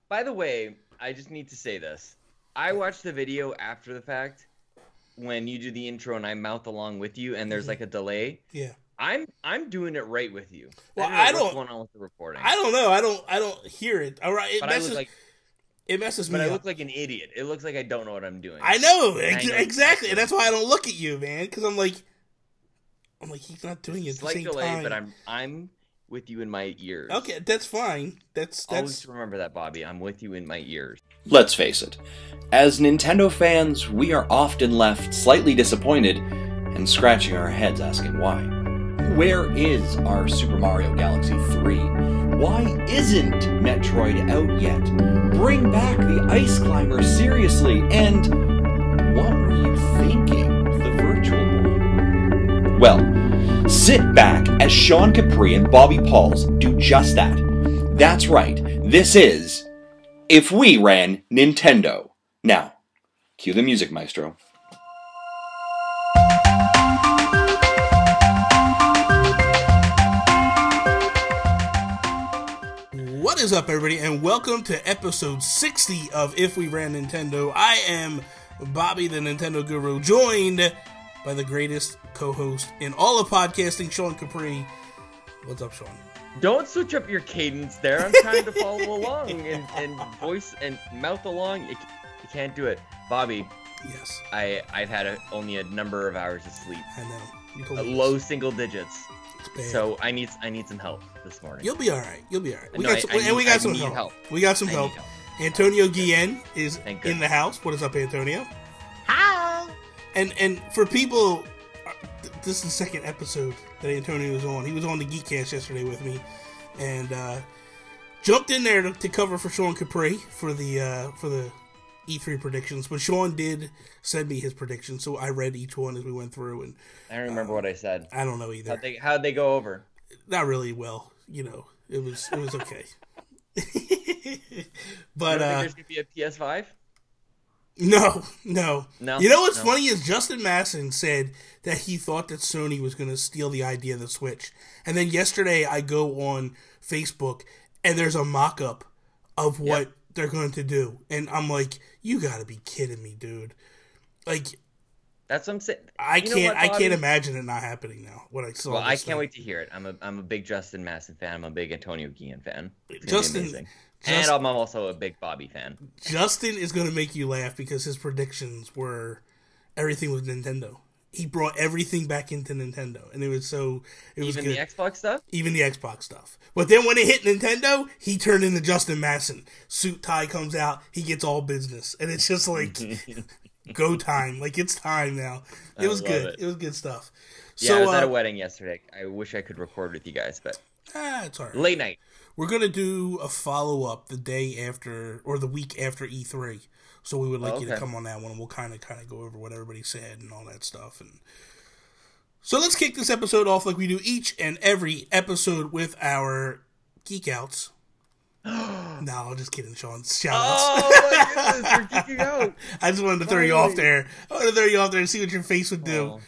By the way, I just need to say this. I watched the video after the fact when you do the intro and I mouth along with you and there's like a delay. Yeah. I'm doing it right with you. Well, I don't know what's going on with the recording. I don't know. I don't hear it. All right. It messes me up. But I look like an idiot. It looks like I don't know what I'm doing. I know. Exactly. And that's why I don't look at you, man. Because I'm like, he's not doing it at the same delay, time. But I'm with you in my ears. Okay, that's fine. That's always remember that, Bobby. I'm with you in my ears. Let's face it. As Nintendo fans, we are often left slightly disappointed and scratching our heads asking why. Where is our Super Mario Galaxy 3? Why isn't Metroid out yet? Bring back the Ice Climber, seriously, and what were you thinking with the Virtual Boy? Well, sit back as Sean Capri and Bobby Pauls do just that. That's right, this is If We Ran Nintendo. Now, cue the music, maestro. What is up, everybody, and welcome to episode 60 of If We Ran Nintendo. I am Bobby, the Nintendo Guru, joined by the greatest co-host in all of podcasting, Sean Capri. What's up, Sean? Don't switch up your cadence there. I'm trying to follow along and voice and mouth along. You can't do it. Bobby. Yes. I've had only a number of hours of sleep. I know. You told me low single digits. It's bad. So I need some help this morning. You'll be all right. You'll be all right. We got some help. We got some help. Antonio Guillen is in the house. What is up, Antonio? Hi. And for people, this is the second episode that Antonio was on. He was on the Geekcast yesterday with me, and jumped in there to cover for Sean Capri for the E3 predictions. But Sean did send me his predictions, so I read each one as we went through. And I don't remember what I said. I don't know either. How'd they go over? Not really well. You know, it was okay. But you don't think there's gonna be a PS5? No. You know what's No. funny is Justin Masson said that he thought that Sony was going to steal the idea of the Switch. And then yesterday I go on Facebook and there's a mock-up of what they're going to do. And I'm like, you got to be kidding me, dude. Like, that's what I'm saying. I can't imagine it not happening now. What I saw. Well, I can't wait to hear it. I'm a big Justin Masson fan. I'm a big Antonio Guillen fan. And I'm also a big Bobby fan. Justin is going to make you laugh because his predictions were everything was Nintendo. He brought everything back into Nintendo, and it was good. Even the Xbox stuff? Even the Xbox stuff. But then when it hit Nintendo, he turned into Justin Masson. Suit tie comes out, he gets all business. And it's just like, go time. Like, it's time now. It was good. It was good stuff. Yeah, I was at a wedding yesterday. I wish I could record with you guys, but it's all right. Late night. We're going to do a follow-up the day after, or the week after E3. So we would like you to come on that one, and we'll kind of go over what everybody said and all that stuff. And so let's kick this episode off like we do each and every episode with our Geek Outs. No, just kidding, Sean. Shout-outs. Oh, my goodness, we're geeking out. I just wanted to throw you off there. I wanted to throw you off there and see what your face would do.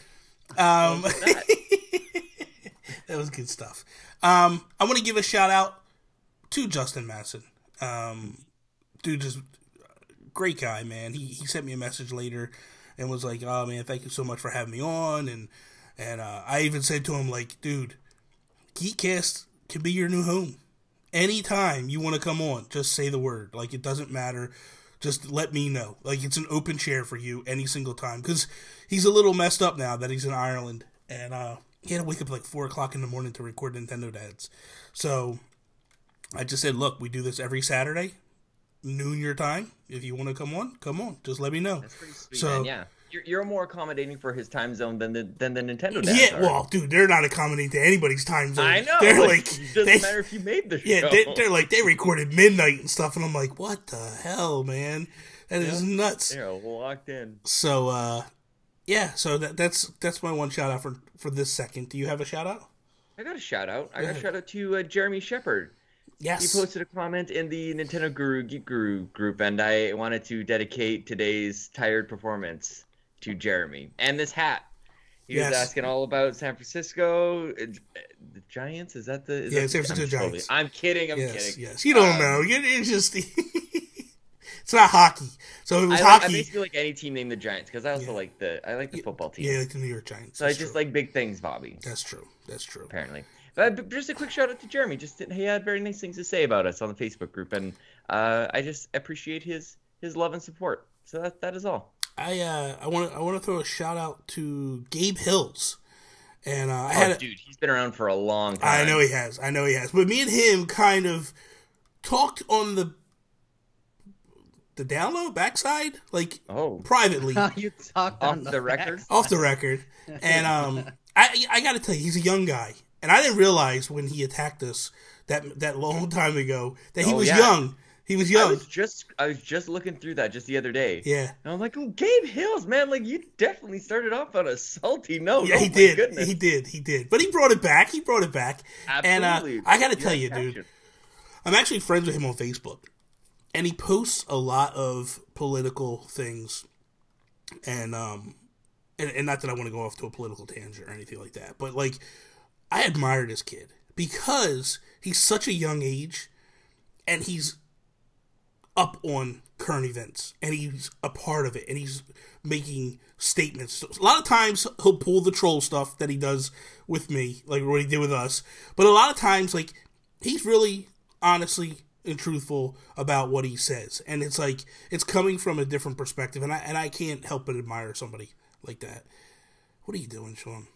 That was good stuff. I want to give a shout-out to Justin Masson. Dude, just great guy, man. He sent me a message later and was like, oh, man, thank you so much for having me on. And I even said to him, like, dude, Geekcast can be your new home. Anytime you want to come on, just say the word. Like, it doesn't matter. Just let me know. Like, it's an open chair for you any single time. Because he's a little messed up now that he's in Ireland. And he had to wake up like 4 o'clock in the morning to record Nintendo Dads. So I just said, look, we do this every Saturday, noon your time. If you want to come on. Just let me know. That's pretty sweet, man. Yeah. You're more accommodating for his time zone than the Nintendo Dads Yeah, are. well, dude, they're not accommodating to anybody's time zone. I know. They're it doesn't matter if you made the show. Yeah, they're like, they recorded midnight and stuff, and I'm like, what the hell, man? That is nuts. They're locked in. So, so that's my one shout out for this second. Do you have a shout out? I got a shout out. I got a shout out to Jeremy Shepard. Yes. He posted a comment in the Nintendo Guru Geek Guru group, and I wanted to dedicate today's tired performance to Jeremy. And this hat. He was asking all about San Francisco. The Giants? Is that the... San Francisco Giants. I'm kidding. Yes. You don't know. It's just... It's not hockey. So if it was hockey. I basically like any team named the Giants because I also like the football team. Yeah, like the New York Giants. So I just like big things, Bobby. That's true. Apparently. But just a quick shout out to Jeremy. He had very nice things to say about us on the Facebook group, and I just appreciate his love and support. So that is all. I want to throw a shout out to Gabe Hills. And dude, he's been around for a long time. I know he has. But me and him kind of talked on the down low, backside, like privately. You talked off the record? Off the record. And I got to tell you, he's a young guy. And I didn't realize when he attacked us that long time ago that he was young. He was young. I was just looking through that just the other day. Yeah. And I'm like, Gabe Hills, man, like you definitely started off on a salty note. Yeah, he did. Goodness. He did. But he brought it back. Absolutely. And I got to tell you, dude, I'm actually friends with him on Facebook. And he posts a lot of political things. And not that I want to go off to a political tangent or anything like that. But, like, I admire this kid because he's such a young age and he's up on current events and he's a part of it and he's making statements. A lot of times he'll pull the troll stuff that he does with me, like what he did with us. But a lot of times, like, he's really honestly and truthful about what he says. And it's like, it's coming from a different perspective. And I can't help but admire somebody like that. What are you doing, Sean?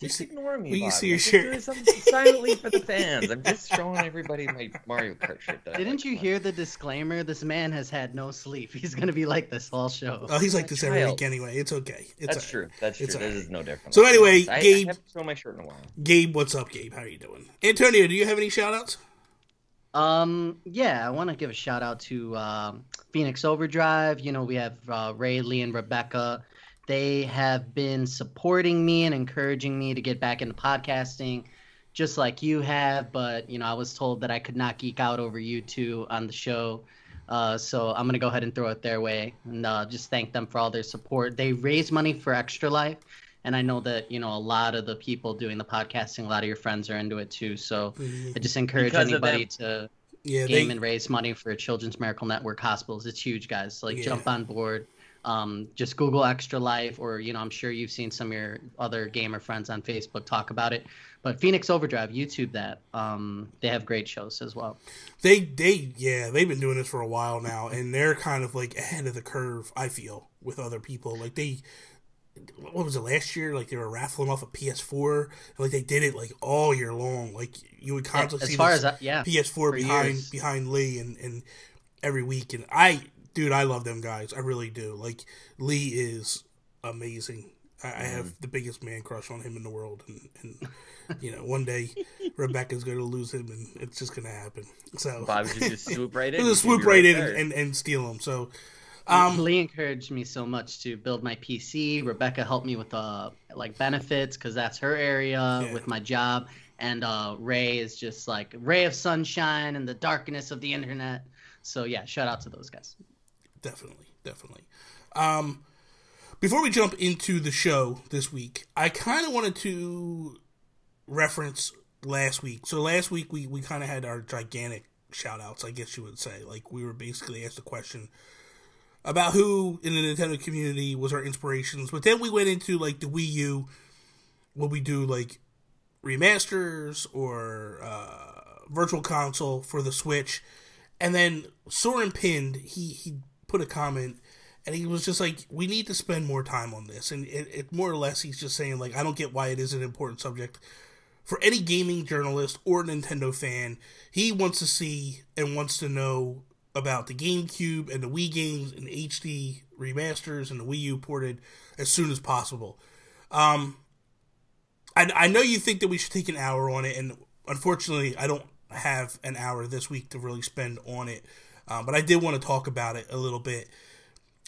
Just ignore me, Will you Bob. see your I'm shirt? doing something silently for the fans. I'm just showing everybody my Mario Kart shirt. Didn't you hear the disclaimer? This man has had no sleep. He's going to be like this all show. Oh, he's like this every week anyway. It's okay. That's true. This is no different. So anyway, Gabe. I haven't shown my shirt in a while. Gabe, what's up, Gabe? How are you doing? Antonio, do you have any shout-outs? Yeah, I want to give a shout-out to Phoenix Overdrive. You know, we have Ray, Lee, and Rebecca. They have been supporting me and encouraging me to get back into podcasting, just like you have. But, you know, I was told that I could not geek out over you two on the show. So I'm going to go ahead and throw it their way and just thank them for all their support. They raise money for Extra Life. And I know that, you know, a lot of the people doing the podcasting, a lot of your friends are into it too. So I just encourage anybody to game and raise money for Children's Miracle Network hospitals. It's huge, guys. Like, jump on board. Just Google Extra Life, or, you know, I'm sure you've seen some of your other gamer friends on Facebook talk about it. But Phoenix Overdrive, YouTube that. They have great shows as well. They've been doing this for a while now, and they're kind of like ahead of the curve, I feel, with other people. Like what was it, last year? Like they were raffling off a PS4. Like they did it like all year long. Like you would constantly see PS4 behind Lee and every week. And I love them guys. I really do. Like, Lee is amazing. I have the biggest man crush on him in the world. And you know, one day Rebecca's going to lose him, and it's just going to happen. So Bob, you just swoop right in. Just swoop right in and steal him. So Lee encouraged me so much to build my PC. Rebecca helped me with like benefits because that's her area with my job. And Ray is just like a ray of sunshine in the darkness of the internet. So yeah, shout out to those guys. Definitely. Before we jump into the show this week, I kind of wanted to reference last week. So last week we kind of had our gigantic shout-outs, I guess you would say. Like, we were basically asked a question about who in the Nintendo community was our inspirations. But then we went into, like, the Wii U. Will we do, like, remasters or Virtual Console for the Switch? And then Soren Pinned, he put a comment, and he was just like, we need to spend more time on this. And it more or less, he's just saying, like, I don't get why it is an important subject for any gaming journalist or Nintendo fan. He wants to see and wants to know about the GameCube and the Wii games and HD remasters and the Wii U ported as soon as possible. I know you think that we should take an hour on it, and unfortunately, I don't have an hour this week to really spend on it. But I did want to talk about it a little bit.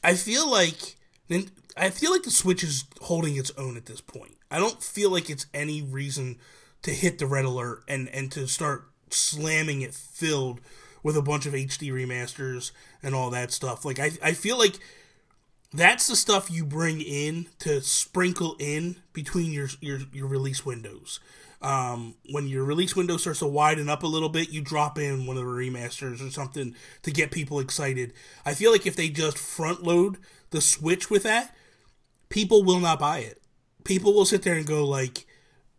I feel like the Switch is holding its own at this point. I don't feel like it's any reason to hit the red alert and to start slamming it filled with a bunch of HD remasters and all that stuff. Like, I feel like that's the stuff you bring in to sprinkle in between your release windows. When your release window starts to widen up a little bit, you drop in one of the remasters or something to get people excited. I feel like if they just front load the Switch with that, people will not buy it. People will sit there and go like,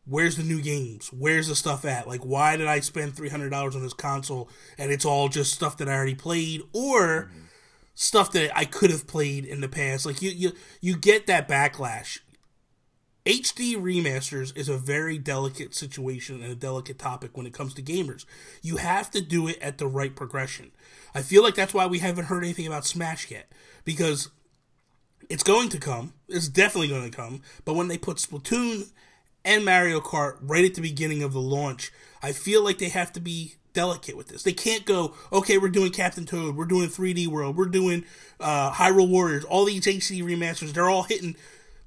where's the new games? Where's the stuff at? Like, why did I spend $300 on this console and it's all just stuff that I already played or stuff that I could have played in the past? Like, you get that backlash. HD remasters is a very delicate situation and a delicate topic when it comes to gamers. You have to do it at the right progression. I feel like that's why we haven't heard anything about Smash yet, because it's going to come. It's definitely going to come. But when they put Splatoon and Mario Kart right at the beginning of the launch, I feel like they have to be delicate with this. They can't go, okay, we're doing Captain Toad, we're doing 3D World, we're doing Hyrule Warriors, all these HD remasters, they're all hitting.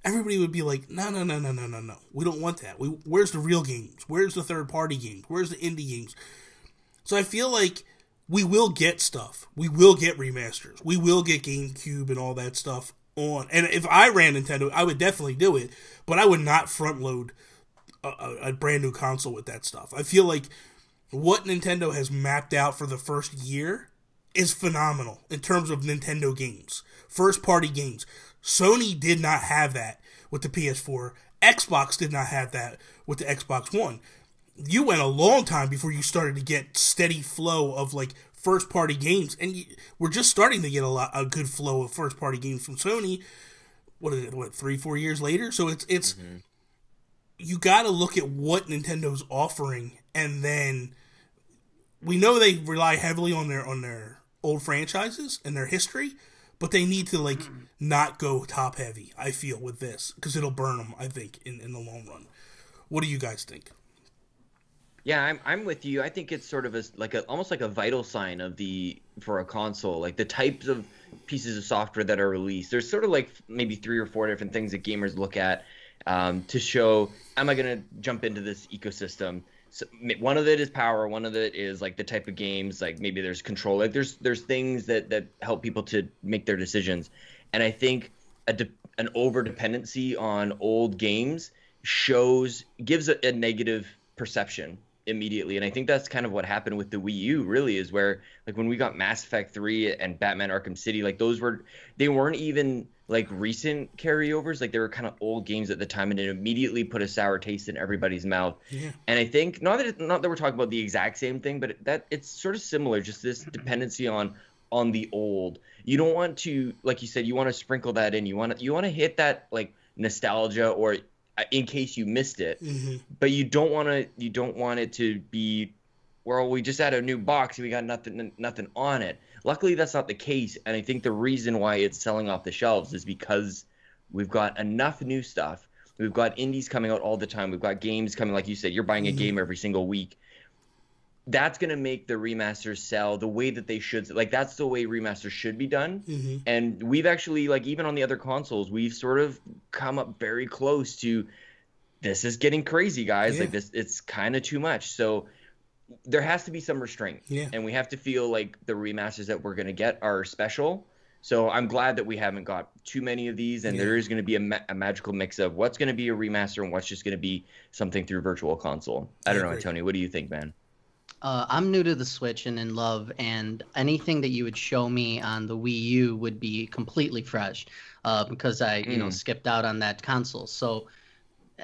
Everybody would be like, no. We don't want that. Where's the real games? Where's the third-party games? Where's the indie games? So I feel like we will get stuff. We will get remasters. We will get GameCube and all that stuff on. And if I ran Nintendo, I would definitely do it. But I would not front-load a brand new console with that stuff. I feel like what Nintendo has mapped out for the first year is phenomenal in terms of Nintendo games. First-party games. Sony did not have that with the PS4. Xbox did not have that with the Xbox One. You went a long time before you started to get steady flow of like first party games, and we're just starting to get a good flow of first party games from Sony. What is it? 3-4 years later? So it's you got to look at what Nintendo's offering, and then we know they rely heavily on their old franchises and their history. But they need to, like, not go top heavy, I feel, with this. Because it'll burn them, I think, in the long run. What do you guys think? Yeah, I'm with you. I think it's sort of almost like a vital sign for a console. Like, the types of pieces of software that are released. There's sort of, like, maybe 3 or 4 different things that gamers look at to show, am I going to jump into this ecosystem? So one of it is power. One of it is like the type of games, like maybe there's control. Like there's things that help people to make their decisions. And I think an over dependency on old games gives a negative perception immediately. And I think that's kind of what happened with the Wii U. Really, is where like when we got Mass Effect 3 and Batman Arkham City, like they weren't even like recent carryovers. Like they were kind of old games at the time, and it immediately put a sour taste in everybody's mouth. Yeah. And I think not that we're talking about the exact same thing, but that it's sort of similar. Just this dependency on the old. You don't want to, like you said, you want to sprinkle that in. You want to hit that like nostalgia, or in case you missed it. But you don't want it to be, well, we just had a new box and we got nothing on it. Luckily, that's not the case, and I think the reason why it's selling off the shelves is because we've got enough new stuff. We've got indies coming out all the time. We've got games coming, like you said, you're buying a game every single week. That's going to make the remasters sell the way that they should. Like, that's the way remasters should be done. And we've actually, like, even on the other consoles, we've sort of come up very close to, this is getting crazy, guys. Like, it's kind of too much. So there has to be some restraint, and we have to feel like the remasters that we're going to get are special. So I'm glad that we haven't got too many of these, and there is going to be a magical mix of what's going to be a remaster and what's just going to be something through Virtual Console. I don't know, Tony, what do you think, man? I'm new to the Switch and in love, and anything that you would show me on the Wii U would be completely fresh, because I skipped out on that console. So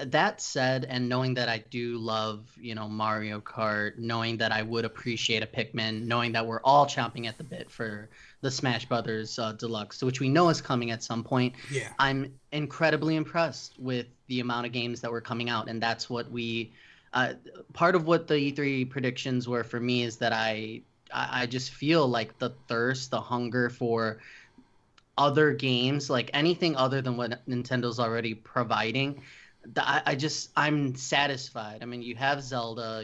that said, and knowing that I do love, Mario Kart, knowing that I would appreciate a Pikmin, knowing that we're all chomping at the bit for the Smash Brothers Deluxe, which we know is coming at some point, I'm incredibly impressed with the amount of games that were coming out. And that's what part of what the E3 predictions were for me is that I just feel like the thirst, the hunger for other games, like anything other than what Nintendo's already providing. I'm satisfied. I mean, you have Zelda,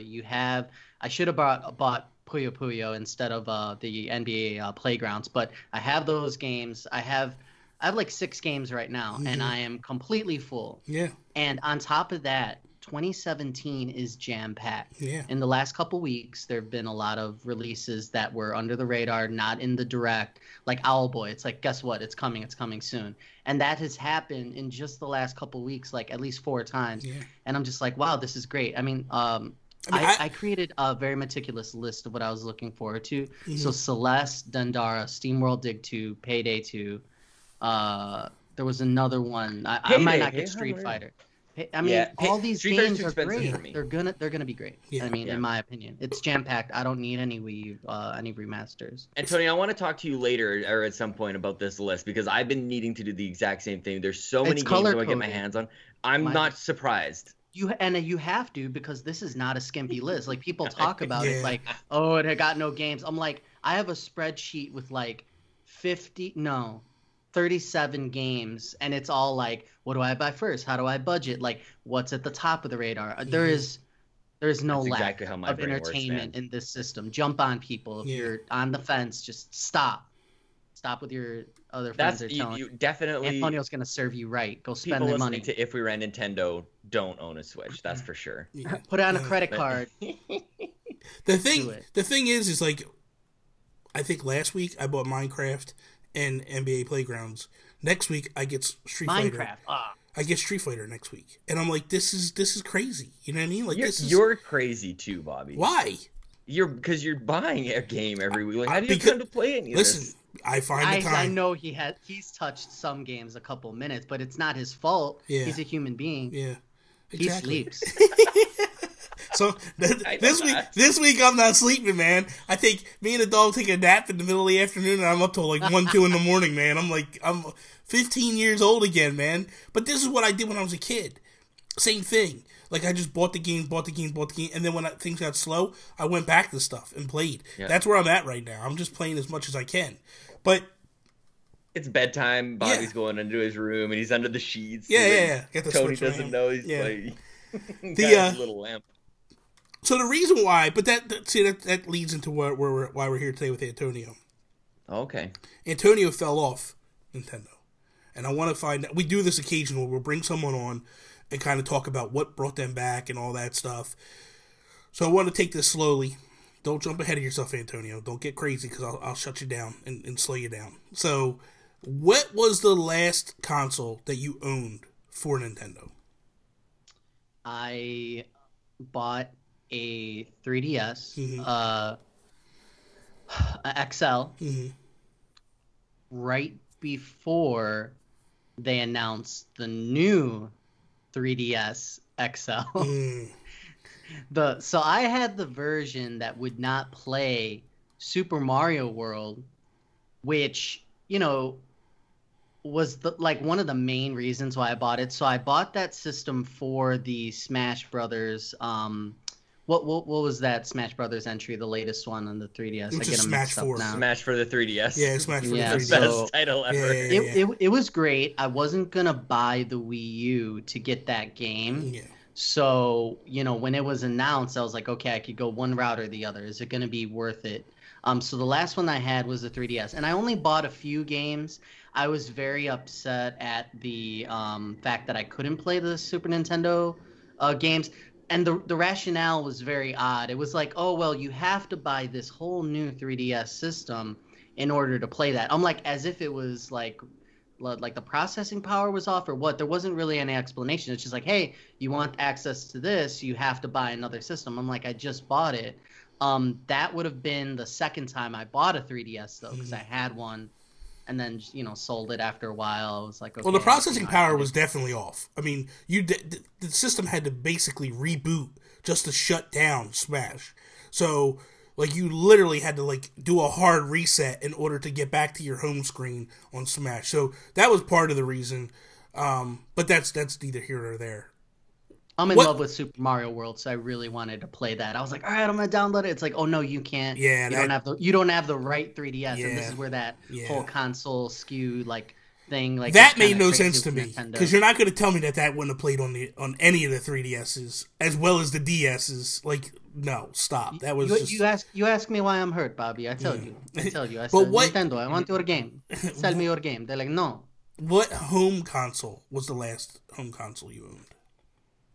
I should have bought Puyo Puyo instead of the NBA Playgrounds, but I have those games. I have like 6 games right now, and I am completely full. Yeah. And on top of that, 2017 is jam-packed. Yeah. In the last couple weeks, there have been a lot of releases that were under the radar, not in the direct, like Owlboy. It's like, guess what? It's coming soon. And that has happened in just the last couple weeks, like at least 4 times. Yeah. And I'm just like, wow, this is great. I mean, I created a very meticulous list of what I was looking forward to. Mm-hmm. So Celeste, Dendara, SteamWorld Dig 2, Payday 2. There was another one. I might not get Street Fighter. I mean, all these games are great. They're gonna be great. Yeah. I mean, in my opinion, it's jam packed. I don't need any any remasters. And Tony, I want to talk to you later or at some point about this list because I've been needing to do the exact same thing. There's so many games I want to get my hands on. I'm not surprised. You have to, because this is not a skimpy list. Like, people talk about it like, oh, it got no games. I'm like, I have a spreadsheet with like 37 games, and it's all like, what do I buy first? How do I budget? Like, what's at the top of the radar? There is no lack of entertainment in this system. Jump on, people. If you're on the fence, just stop. Stop with your other friends are telling you. Definitely, Antonio's going to serve you right. Go spend their money. To If We Ran Nintendo, don't own a Switch. That's for sure. Yeah. Put on a credit card. The thing is like, I think last week I bought Minecraft and NBA Playgrounds. Next week I get Street Fighter. I get Street Fighter next week, and I'm like, this is crazy. You know what I mean? Like, you're crazy too, Bobby. Why? Because you're buying a game every week. Like, how do you come to play any of this? I find the time. I know he's touched some games a couple minutes, but it's not his fault. Yeah. He's a human being. Yeah, exactly. He sleeps. So this week I'm not sleeping, man. I think me and the dog take a nap in the middle of the afternoon, and I'm up till like 1, 2 in the morning, man. I'm 15 years old again, man. But this is what I did when I was a kid. Same thing. Like, I just bought the game, and then when things got slow, I went back to stuff and played. Yeah. That's where I'm at right now. I'm just playing as much as I can. But it's bedtime. Bobby's going into his room, and he's under the sheets. Yeah. Tony doesn't know he's playing. Got his little lamp. So the reason why, but that leads into why we're here today with Antonio. Okay. Antonio fell off Nintendo, and I want to find out. We do this occasionally. We'll bring someone on and kind of talk about what brought them back and all that stuff. So I want to take this slowly. Don't jump ahead of yourself, Antonio. Don't get crazy, because I'll shut you down and slow you down. So, what was the last console that you owned for Nintendo? I bought a 3DS, XL, right before they announced the new 3DS XL. So I had the version that would not play Super Mario World, which, was one of the main reasons why I bought it. So I bought that system for the Smash Brothers. What was that Smash Brothers entry, the latest one on the 3DS? I get them mixed up now. Smash for the 3DS. Yeah, Smash for the 3DS. Best title ever. It was great. I wasn't gonna buy the Wii U to get that game. Yeah. So, when it was announced, I was like, okay, I could go one route or the other. Is it gonna be worth it? So the last one I had was the 3DS, and I only bought a few games. I was very upset at the fact that I couldn't play the Super Nintendo games. And the rationale was very odd. It was like, oh, well, you have to buy this whole new 3DS system in order to play that. I'm like, as if it was like the processing power was off or what. There wasn't really any explanation. It's just like, hey, you want access to this, you have to buy another system. I'm like, I just bought it. That would have been the second time I bought a 3DS, though, because I had one. And then, sold it after a while. I was like, okay. Well, the processing power was definitely off. I mean, the system had to basically reboot just to shut down Smash. So, you literally had to, do a hard reset in order to get back to your home screen on Smash. So, that was part of the reason. But that's neither here nor there. I'm in love with Super Mario World, so I really wanted to play that. I was like, all right, I'm going to download it. It's like, oh, no, you can't. Yeah, you don't have the right 3DS, and this is where that whole console skew, thing. That made no sense to me, because you're not going to tell me that wouldn't have played on any of the 3DSs, as well as the DSs. No, stop. That was you ask me why I'm hurt, Bobby. I tell you. I said, Nintendo, I want your game. Sell me your game. They're like, no. What home console was the last home console you owned?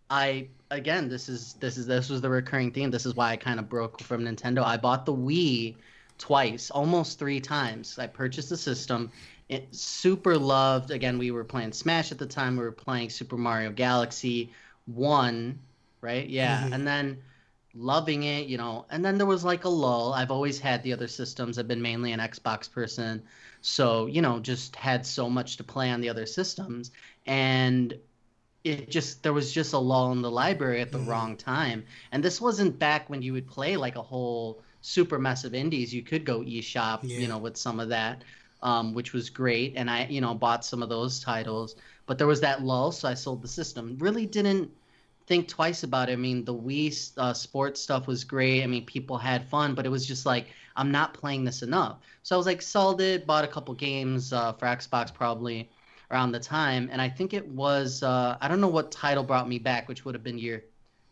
This was the recurring theme. This is why I kind of broke from Nintendo. I bought the Wii twice, almost 3 times. I purchased the system. It super loved. Again, we were playing Smash at the time. We were playing Super Mario Galaxy 1, right? Yeah, Mm-hmm. and then loving it, and then there was like a lull. I've always had the other systems. I've been mainly an Xbox person, so just had so much to play on the other systems, and there was just a lull in the library at the wrong time. And this wasn't back when you would play like a whole super mess of indies. You could go eShop, with some of that, which was great. And I, bought some of those titles, but there was that lull, so I sold the system. Really didn't think twice about it. I mean, the Wii sports stuff was great. I mean, people had fun, but it was just like, I'm not playing this enough. So I was like, sold it, bought a couple games for Xbox probably around the time. And I think it was, I don't know what title brought me back, which would have been year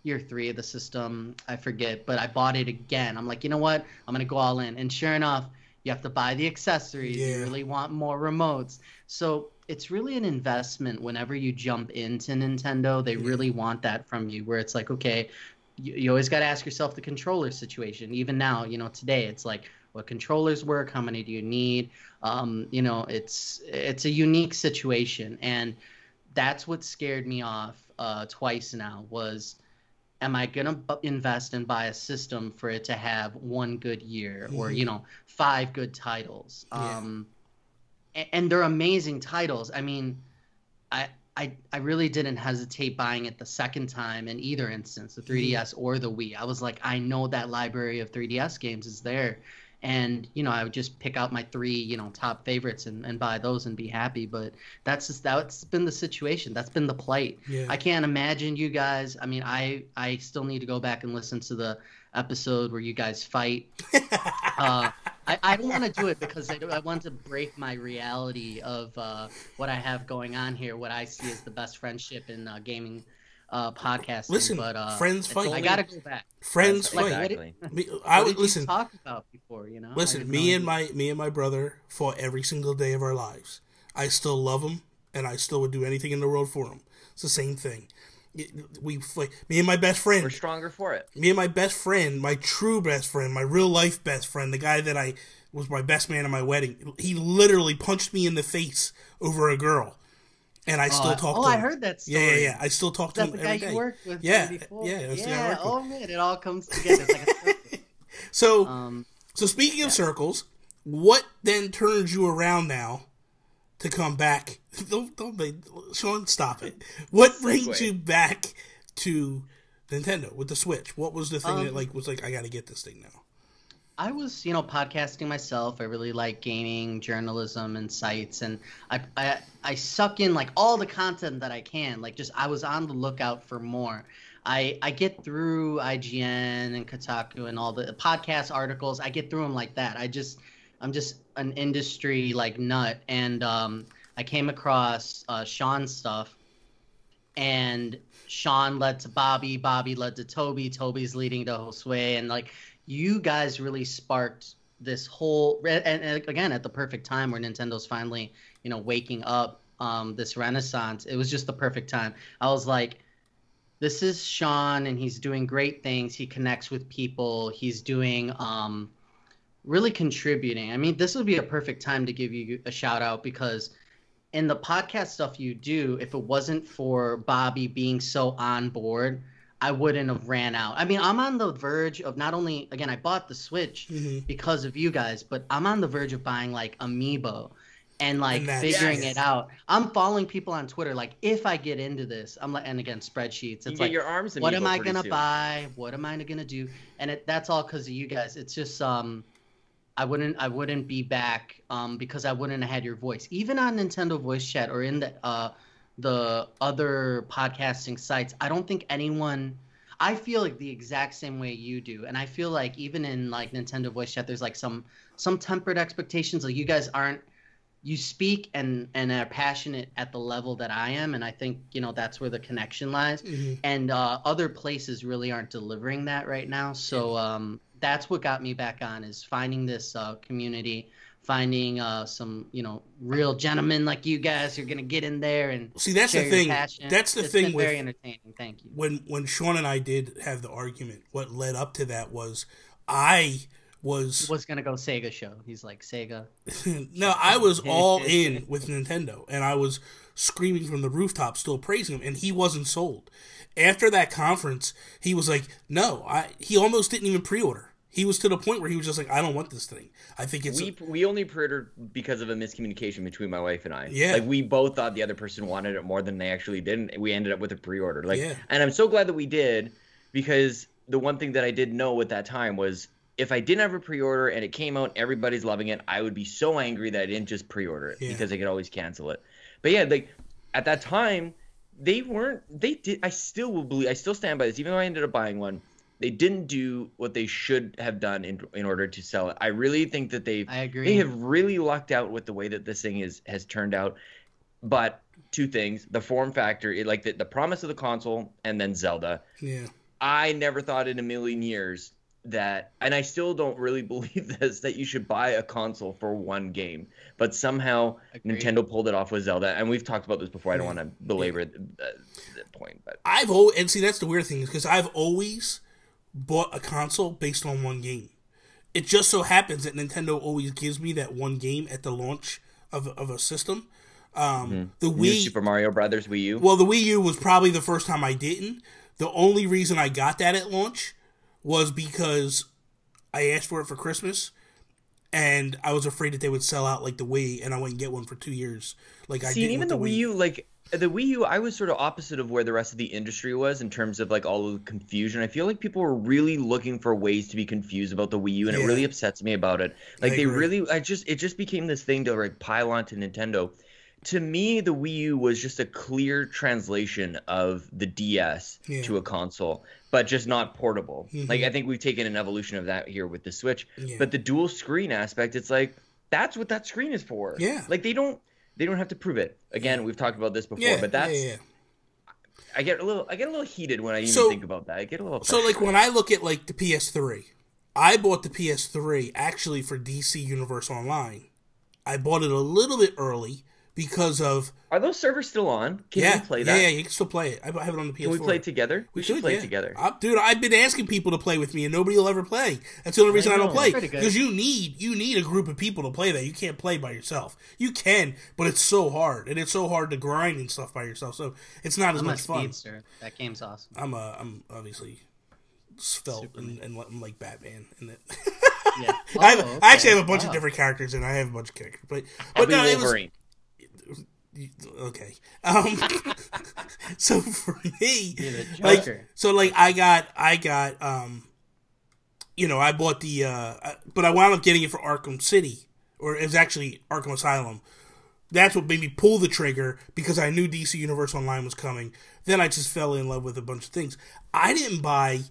3 of the system. I forget, but I bought it again. I'm like, you know what? I'm going to go all in. And sure enough, you have to buy the accessories. You really want more remotes. So it's really an investment whenever you jump into Nintendo. They really want that from you, where it's like, okay, you always got to ask yourself the controller situation. Even now, today it's like, what controllers work? How many do you need? It's a unique situation. And that's what scared me off twice now was, am I going to invest and buy a system for it to have one good year or, 5 good titles? And they're amazing titles. I mean, I really didn't hesitate buying it the second time in either instance, the 3DS or the Wii. I was like, I know that library of 3DS games is there. And, I would just pick out my 3, top favorites and buy those and be happy. But that's been the situation. That's been the plight. Yeah. I can't imagine you guys. I mean, I still need to go back and listen to the episode where you guys fight. I don't want to do it because I want to break my reality of what I have going on here, what I see as the best friendship in gaming podcasting. Listen, but friends fight. I gotta go back. Friends fight. Exactly. What did you talk about before? Listen, me and my brother fought every single day of our lives. I still love him, and I still would do anything in the world for him. It's the same thing. We fight. Me and my best friend. We're stronger for it. Me and my best friend, my true best friend, my real life best friend, the guy that I was my best man at my wedding. He literally punched me in the face over a girl. And I still talk to him. I heard that story. Yeah. I still talk to him every day. That's the guy you worked with before? Yeah, that's the guy I worked with. Oh, man, it all comes together. It's like a circle. So speaking of circles, what then turns you around now to come back? Don't Sean, stop it. What brings you back to Nintendo with the Switch? What was the thing that was like, I got to get this thing now? I was, podcasting myself. I really like gaming, journalism, and sites, and I suck in like all the content that I can. Like, I was on the lookout for more. I get through IGN and Kotaku and all the podcast articles. I get through them like that. I'm just an industry like nut, and I came across Sean's stuff, and Sean led to Bobby. Bobby led to Toby. Toby's leading to Josue, and like. You guys really sparked this whole, and again, at the perfect time where Nintendo's finally, waking up this renaissance. It was just the perfect time. I was like, this is Sean, and he's doing great things. He connects with people. He's doing, really contributing. I mean, this would be a perfect time to give you a shout out because in the podcast stuff you do, if it wasn't for Bobby being so on board, I wouldn't have ran out. I mean, I'm on the verge of not only, again, I bought the Switch because of you guys, but I'm on the verge of buying like Amiibo and like figuring it out. I'm following people on Twitter. Like, if I get into this, I'm like, and again, spreadsheets. It's like, your arms what am I going to buy? What am I going to do? And that's all because of you guys. It's just, I wouldn't be back because I wouldn't have had your voice. Even on Nintendo Voice Chat or in the other podcasting sites, I don't think anyone, I feel like the exact same way you do. And I feel like even in like Nintendo Voice Chat, there's like some tempered expectations. Like you guys you speak and are passionate at the level that I am. And I think, that's where the connection lies. And other places really aren't delivering that right now. So that's what got me back on, is finding this community, finding some real gentlemen like you guys who are gonna get in there and see. That's the thing. That's the thing. Been very entertaining. Thank you. When Sean and I did have the argument, what led up to that was I was gonna go Sega show. He's like Sega. No, I was all in with Nintendo, and I was screaming from the rooftop, still praising him, and he wasn't sold. After that conference, he was like, "No," he almost didn't even pre-order. He was to the point where he was just like, I don't want this thing. I think it's... We only pre-ordered because of a miscommunication between my wife and I. Yeah. Like, we both thought the other person wanted it more than they actually did, and we ended up with a pre-order. And I'm so glad that we did, because the one thing that I did know at that time was if I didn't have a pre-order and it came out, everybody's loving it, I would be so angry that I didn't just pre-order it because I could always cancel it. But yeah, like, at that time, I still stand by this, even though I ended up buying one. They didn't do what they should have done in order to sell it. I really think that they have really lucked out with the way that this thing has turned out. But two things: the form factor, like the promise of the console, and then Zelda. Yeah. I never thought in a million years that, and I still don't really believe this, that you should buy a console for one game. But somehow Nintendo pulled it off with Zelda, and we've talked about this before. I don't want to belabor the point, but and see, that's the weird thing, is because I've always bought a console based on one game. It just so happens that Nintendo always gives me that one game at the launch of a system. The Wii, Super Mario Brothers Wii U. Well, the Wii U was probably the first time I didn't. The only reason I got that at launch was because I asked for it for Christmas, and I was afraid that they would sell out like the Wii, and I wouldn't get one for 2 years. Like I did. Even the Wii U, like the Wii U, I was sort of opposite of where the rest of the industry was in terms of like all of the confusion. I feel like people were really looking for ways to be confused about the Wii U, and it really upsets me about it. Like it just became this thing to like pile onto Nintendo. To me, the Wii U was just a clear translation of the DS to a console, but just not portable. Like, I think we've taken an evolution of that here with the Switch. But the dual screen aspect, it's like, that's what that screen is for. Like, they don't have to prove it. Again, we've talked about this before, but that's... I get a little heated when I even think about that. I get a little... So, like, when I look at, like, the PS3, I bought the PS3 actually for DC Universe Online. I bought it a little bit early because of... Are those servers still on? Can you play that? Yeah, you can still play it. I have it on the PS4. Can we play it together? We should play it together. Dude, I've been asking people to play with me, and nobody will ever play. That's the only reason I don't play. Because you need a group of people to play that. You can't play by yourself. You can, but it's so hard, and it's so hard to grind and stuff by yourself. So it's not as much fun. I'm a speedster. That game's awesome. I'm obviously svelte and I'm like Batman in it. Yeah. I actually have a bunch of different characters, and I have a bunch of characters, but no, Wolverine. Okay. So for me, I bought the but I wound up getting it for Arkham City, or it was actually Arkham Asylum. That's what made me pull the trigger, because I knew DC Universe Online was coming. Then I just fell in love with a bunch of things. I didn't buy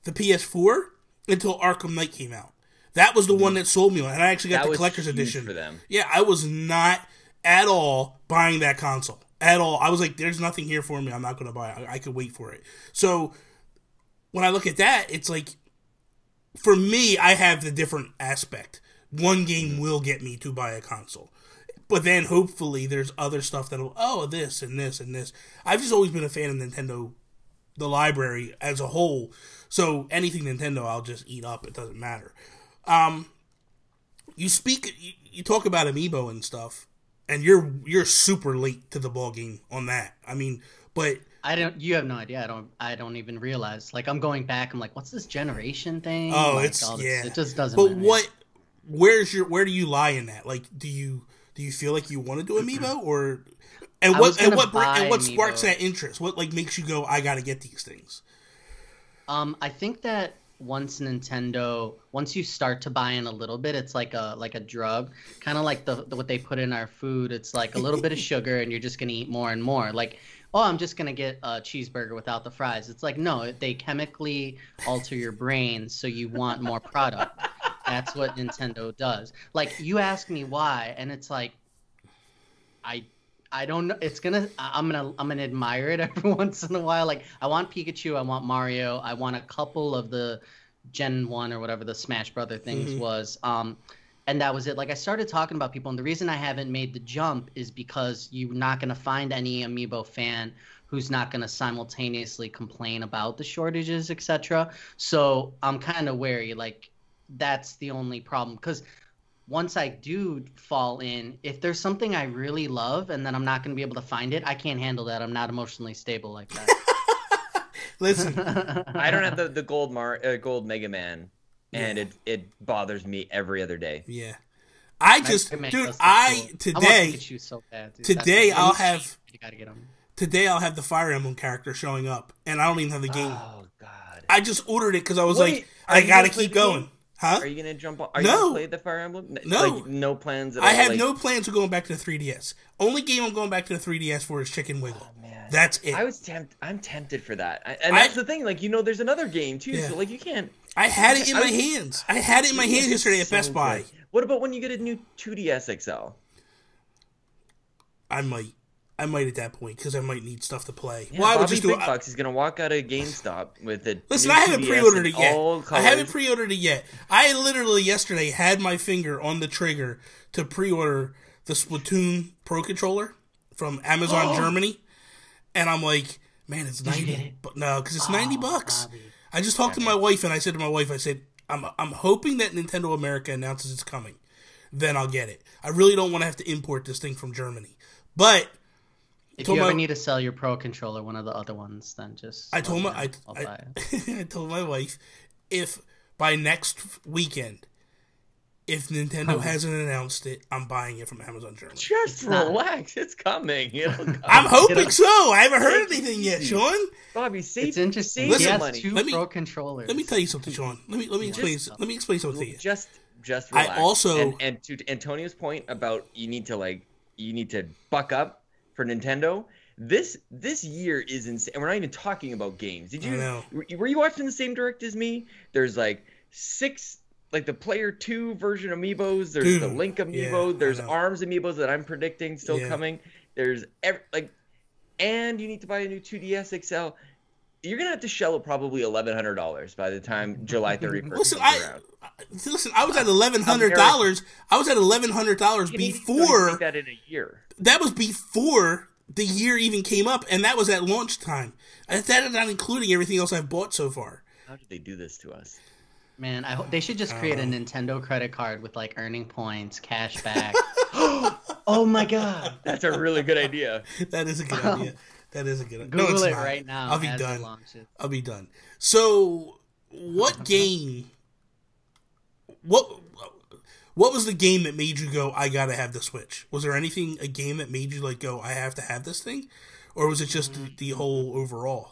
the PS4 until Arkham Knight came out. That was the one that sold me on, and I actually got the collector's edition for them. Yeah, I was not at all buying that console. At all. I was like, there's nothing here for me. I'm not going to buy it. I could wait for it. So when I look at that, it's like, for me, I have the different aspect. One game will get me to buy a console. But then hopefully there's other stuff that'll, this and this and this. I've just always been a fan of Nintendo, the library as a whole. So anything Nintendo, I'll just eat up. It doesn't matter. You talk about Amiibo and stuff, and you're super late to the ball game on that. I mean, but you have no idea. I don't even realize. Like, I'm going back. I'm like, what's this generation thing? Oh, like, it just doesn't. But matter. Where do you lie in that? Like, do you feel like you want to do Amiibo, or what sparks that interest? What makes you go, I got to get these things? I think that once you start to buy in a little bit, it's like a drug, kind of like what they put in our food. It's like a little bit of sugar, and you're just gonna eat more and more. Like, I'm just gonna get a cheeseburger without the fries. It's like, no, they chemically alter your brain so you want more product. That's what Nintendo does. Like, you ask me why, and it's like, I don't know. I'm gonna admire it every once in a while. Like, I want Pikachu, I want Mario, I want a couple of the Gen 1 or whatever the Smash Brother things was. And that was it. Like, I started talking about people, and the reason I haven't made the jump is because you're not going to find any Amiibo fan who's not going to simultaneously complain about the shortages, etc. So I'm kind of wary. Like, that's the only problem. Because once I do fall in, if there's something I really love and then I'm not going to be able to find it, I can't handle that. I'm not emotionally stable like that. Listen, I don't have the gold Mega Man. And it bothers me every other day. Yeah, today I want Pikachu so bad, dude. Today I'll have you gotta get him. Today I'll have the Fire Emblem character showing up, and I don't even have the game. Oh God! I just ordered it because I was I gotta keep going. Huh? Are you gonna jump on? Are you gonna play the Fire Emblem? No, like, no plans at all. I have no plans of going back to the 3DS. Only game I'm going back to the 3DS for is Chicken Wiggle. Oh, man. That's it. I'm tempted for that, and that's the thing. Like, there's another game too, so like you can't. I had it in my hands. I had it in my hands yesterday at Best Buy. What about when you get a new 2DS XL? I might at that point because I might need stuff to play. Yeah, well, Bobby Big Bucks is gonna walk out of GameStop with it. Listen, I haven't pre-ordered it yet. I haven't pre-ordered it yet. I literally yesterday had my finger on the trigger to pre-order the Splatoon Pro Controller from Amazon Germany, and I'm like, man, it's 90. But no, because it's $90. Bobby. I just talked to my wife, and I said to my wife, I'm hoping that Nintendo America announces it's coming. Then I'll get it. I really don't want to have to import this thing from Germany. But if you ever need to sell your Pro Controller, one of the other ones, then just I told my wife, if by next weekend, if Nintendo hasn't announced it, I'm buying it from Amazon Germany. Just relax. It's coming. I'm hoping so. I haven't heard anything yet, Sean. Bobby, it's interesting. Save he has money. two Pro Controllers. Let me tell you something, Sean. Let me explain something to you. Just relax. I also and to Antonio's point about you need to buck up for Nintendo. This year is insane. And we're not even talking about games. Were you watching the same direct as me? There's like 6 like the Player 2 version amiibos. There's the Link amiibo. There's ARMS amiibos that I'm predicting still coming. There's and you need to buy a new 2DS XL. You're gonna have to shell probably $1,100 by the time July 31st comes around. Listen, I was at $1,100. I was at $1,100 before. Make that in a year. That was before the year even came up, and that was at launch time. That is not including everything else I've bought so far. How did they do this to us? Man, I hope they should just create a Nintendo credit card with like earning points, cash back. Oh my God, that's a really good idea. That is a good idea. That is a good idea. Google it right now. I'll be done. I'll be done. So, what game? What was the game that made you go, I gotta have the Switch? Was there a game that made you like go, I have to have this thing, or was it just the whole overall?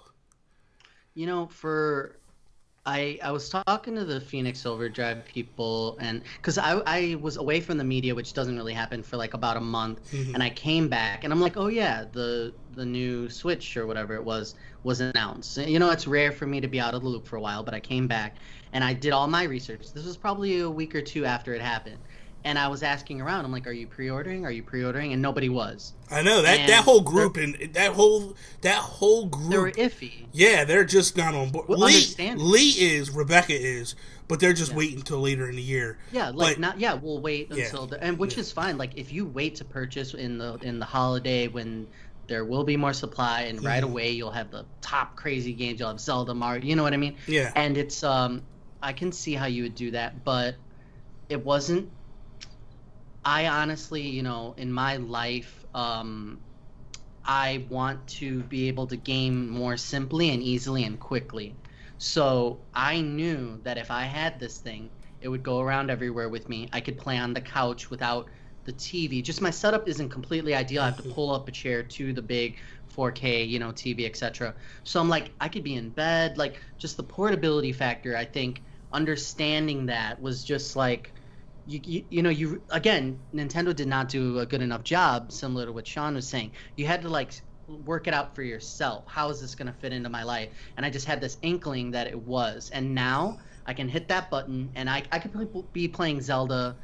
I was talking to the Phoenix Overdrive people, and because I was away from the media, which doesn't really happen for like about a month, and I came back, and I'm like, oh yeah, the new Switch or whatever it was announced. It's rare for me to be out of the loop for a while, but I came back and I did all my research. This was probably a week or two after it happened, and I was asking around. I'm like, are you pre-ordering? Are you pre-ordering? And nobody was. I know that whole group that whole group. They were iffy. Yeah, they're just not on board. Well, Rebecca is, but they're just waiting until later in the year. Yeah, we'll wait until which is fine. Like if you wait to purchase in the holiday when there will be more supply, and right away you'll have the top crazy games. You'll have Zelda, Mario. You know what I mean? Yeah. And it's I can see how you would do that, but it wasn't. I honestly, in my life, I want to be able to game more simply and easily and quickly. So I knew that if I had this thing, it would go around everywhere with me. I could play on the couch without the TV. Just my setup isn't completely ideal. I have to pull up a chair to the big 4K, TV, etc. So I'm like, I could be in bed. Like, just the portability factor, I think understanding that was just like, you again, Nintendo did not do a good enough job, similar to what Sean was saying. You had to like work it out for yourself. How is this going to fit into my life? And I just had this inkling that it was. And now I can hit that button and I could be playing Zelda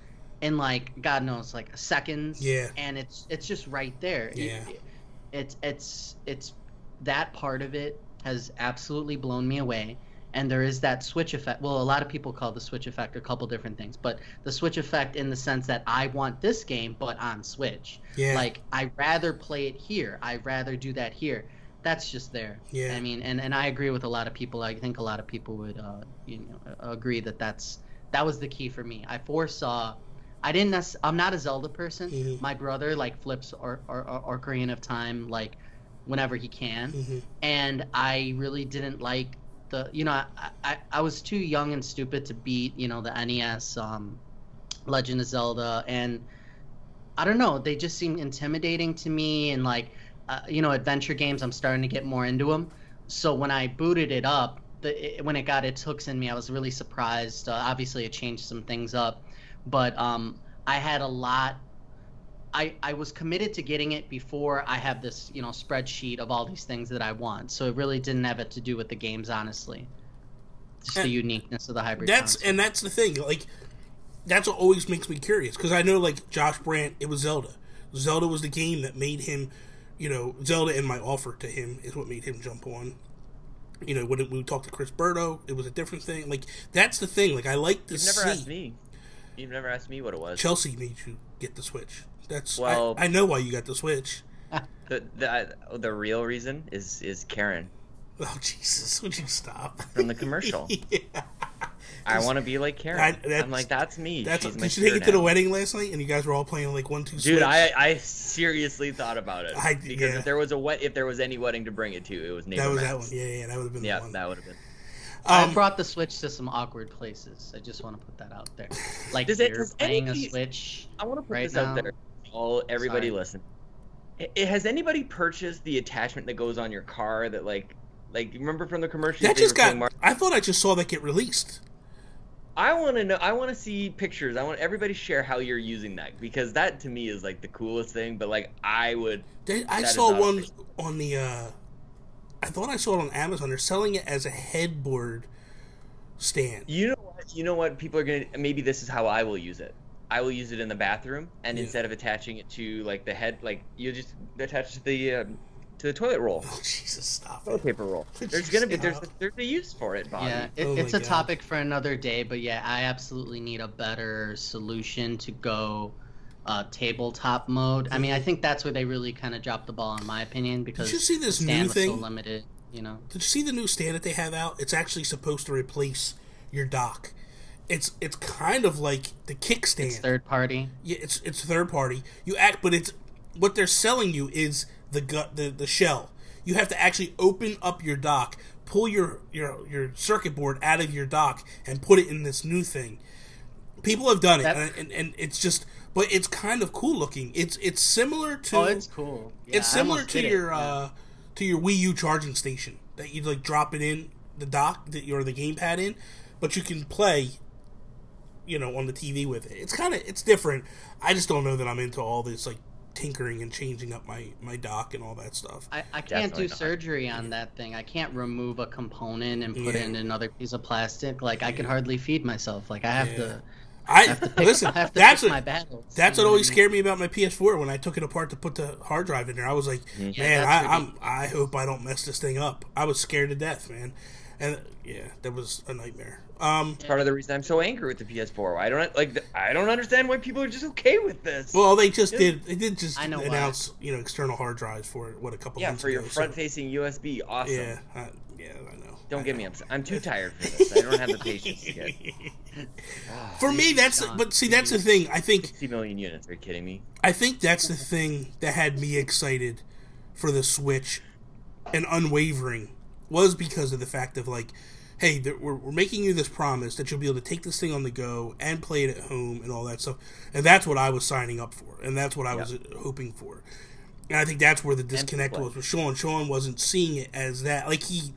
in like, God knows, like seconds. Yeah. And it's just right there. Yeah. It's that part of it has absolutely blown me away. And there is that switch effect. Well, a lot of people call the switch effect a couple different things, but the switch effect in the sense that I want this game, but on Switch. Yeah. Like, I'd rather play it here. I'd rather do that here. That's just there. Yeah. I mean, and I agree with a lot of people. I think a lot of people would, agree that that was the key for me. I foresaw. I'm not a Zelda person. Mm-hmm. My brother flips or Ocarina of Time whenever he can, mm-hmm. and I really didn't like I was too young and stupid to beat the NES Legend of Zelda, and I don't know, they just seem intimidating to me, and adventure games, I'm starting to get more into them. So when I booted it up, when it got its hooks in me, I was really surprised. Obviously it changed some things up, but I had a lot. I was committed to getting it before I have this, spreadsheet of all these things that I want. So it really didn't have it to do with the games, honestly. Just the uniqueness of the hybrid console. And that's the thing. That's what always makes me curious. Because I know, Josh Brandt, it was Zelda. Zelda was the game that made him, Zelda and my offer to him is what made him jump on. When we talked to Chris Berto, it was a different thing. That's the thing. I like to see. You've never asked me. You've never asked me what it was. Chelsea made you get the Switch. I know why you got the Switch. The real reason is Karen. Oh, Jesus, would you stop? From the commercial. Yeah. I want to be like Karen. I'm like, that's me. Did you take it to the wedding last night and you guys were all playing 1-2 Switch? Dude, I seriously thought about it. Because if there was any wedding to bring it to, it was Neighbor Matt's. That one. Yeah, that would have been the one. Yeah, that would have been. I brought the Switch to some awkward places. I just want to put that out there. You're playing a Switch. I want to put this now. out there. Everybody listen. Has anybody purchased the attachment that goes on your car that remember from the commercial? That just got. I thought I just saw that get released. I want to know. I want to see pictures. I want everybody to share how you're using that, because that to me is the coolest thing. But I would. I saw one on the. I thought I saw it on Amazon. They're selling it as a headboard stand. You know what? People are gonna. Maybe this is how I will use it. I will use it in the bathroom, and instead of attaching it to the head, you just attach to the toilet roll. Oh, Jesus, stop! Toilet paper roll. There's a use for it, Bobby. Yeah, it's a topic for another day. But yeah, I absolutely need a better solution to go tabletop mode. I mean, I think that's where they really kind of dropped the ball, in my opinion, because did you see this the stand new was thing? so limited. Did you see the new stand that they have out? It's actually supposed to replace your dock. It's kind of like the kickstand. It's third party. Yeah, it's third party. But it's what they're selling you is the shell. You have to actually open up your dock, pull your circuit board out of your dock, and put it in this new thing. People have done it, and it's just, but it's kind of cool looking. It's similar to. Oh, it's cool. Yeah, it's similar to your Wii U charging station that you drop it in the dock or the gamepad in, but you can play. On the TV with it. It's different. I just don't know that I'm into all this tinkering and changing up my dock and all that stuff. I can't do surgery on that thing. I can't remove a component and put it in another piece of plastic. I can hardly feed myself. I have to. That's my battles. That's what always scared me about my PS4 when I took it apart to put the hard drive in there. I was like, man, I hope I don't mess this thing up. I was scared to death, man. And that was a nightmare. Part of the reason I'm so angry with the PS4. I don't understand why people are just okay with this. Well, they did just announce external hard drives for it. What, a couple months ago? Yeah, for your front-facing USB. Awesome. Yeah, I know. Don't get me upset. I'm too tired for this. I don't have the patience to get. For me, that's the thing. I think 60 million units. Are you kidding me? I think that's the thing that had me excited for the Switch and unwavering was because of the fact of hey, we're making you this promise that you'll be able to take this thing on the go and play it at home and all that stuff. And that's what I was signing up for. And that's what I was hoping for. And I think that's where the disconnect was with Sean. Sean wasn't seeing it as that. He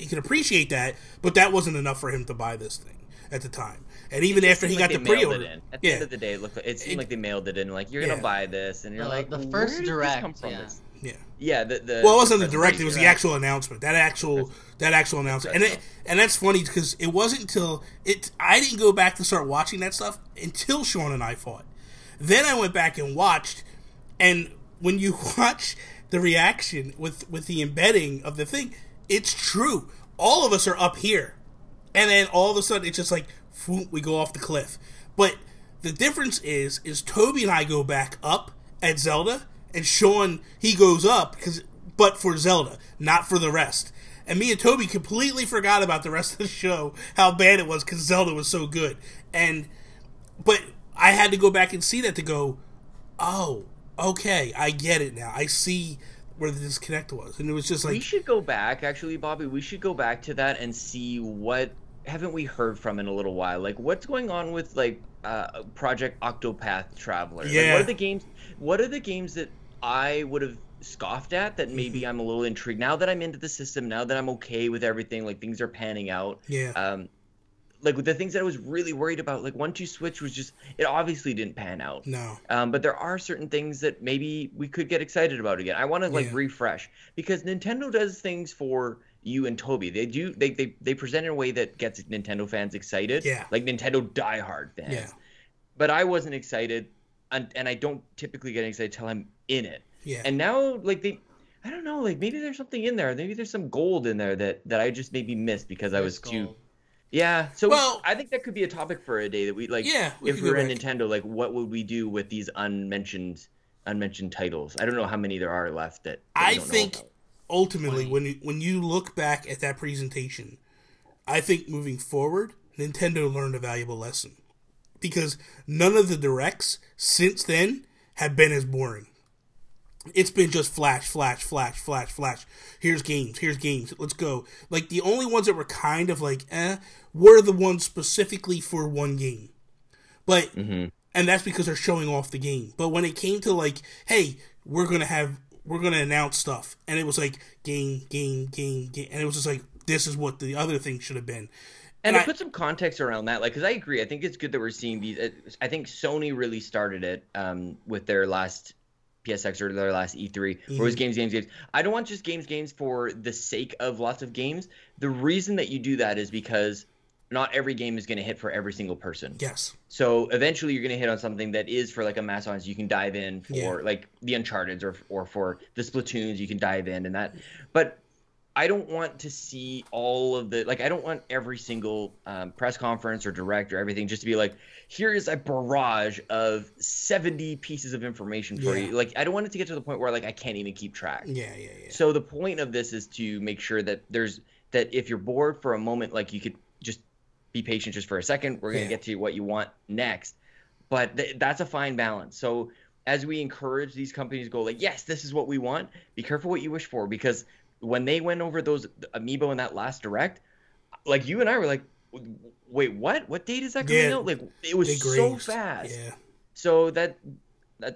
could appreciate that, but that wasn't enough for him to buy this thing at the time. And even after he got the pre-order. At the end of the day, it seemed like they mailed it in. You're going to buy this. And you're the first direct, Yeah. Well, it wasn't the direct. It was the actual announcement. That actual announcement. And that's funny because it wasn't until I didn't go back to start watching that stuff until Sean and I fought. Then I went back and watched, and when you watch the reaction with the embedding of the thing, it's true. All of us are up here And then all of a sudden, it's just like, whoop, we go off the cliff. But the difference is Toby and I go back up at Zelda, and Sean, he goes up, but for Zelda, not for the rest. And me and Toby completely forgot about the rest of the show, how bad it was, because Zelda was so good. But I had to go back and see that to go, oh, okay, I get it now. I see where the disconnect was. And it was just like... We should go back, actually, Bobby. We should go back to that and see what haven't we heard from in a little while. Like, what's going on with, like, Project Octopath Traveler? Yeah. Like, what are the games that I would have scoffed at that maybe I'm a little intrigued? Now that I'm into the system, now that I'm okay with everything, like, things are panning out. Yeah. Like, with the things that I was really worried about, like, 1-2 Switch was just, it obviously didn't pan out. No. But there are certain things that maybe we could get excited about again. I want to, like, refresh. Because Nintendo does things for you and Toby. They present in a way that gets Nintendo fans excited. Yeah. Like, Nintendo diehard fans. Yeah. But I wasn't excited, and I don't typically get excited until I'm in it. Yeah. And now, like, I don't know, like, maybe there's something in there. Maybe there's some gold in there that I just maybe missed because I was too... Yeah, so I think that could be a topic for a day that we like. Yeah, if we're in Nintendo, like, what would we do with these unmentioned titles? I don't know how many there are left that I think ultimately, when you look back at that presentation, I think moving forward, Nintendo learned a valuable lesson because none of the directs since then have been as boring. It's been just flash, flash, flash, flash, flash. Here's games. Let's go. Like, the only ones that were kind of like, were the ones specifically for one game. But, and that's because they're showing off the game. But when it came to, like, hey, we're going to announce stuff. And it was like, game. And it was just like, this is what the other thing should have been. And to put some context around that, like, because I agree. I think it's good that we're seeing these. I think Sony really started it with their last PSX or their last E3, where it was games. I don't want just games for the sake of lots of games. The reason that you do that is because not every game is going to hit for every single person. Yes. So eventually you're going to hit on something that is for, like, a mass audience. You can dive in for, like, the Uncharted's or for the Splatoons. You can dive in and that. But I don't want to see all of the, like, I don't want every single press conference or direct or everything just to be like, here is a barrage of 70 pieces of information for you. Like, I don't want it to get to the point where, like, I can't even keep track. Yeah. So the point of this is to make sure that that if you're bored for a moment, like, you could just be patient just for a second. We're going to get to what you want next. But that's a fine balance. So as we encourage these companies to go, like, yes, this is what we want, be careful what you wish for, because when they went over those Amiibo in that last direct, like, you and I were like, wait, what? What date is that coming out? Like, it was so fast. Yeah. So that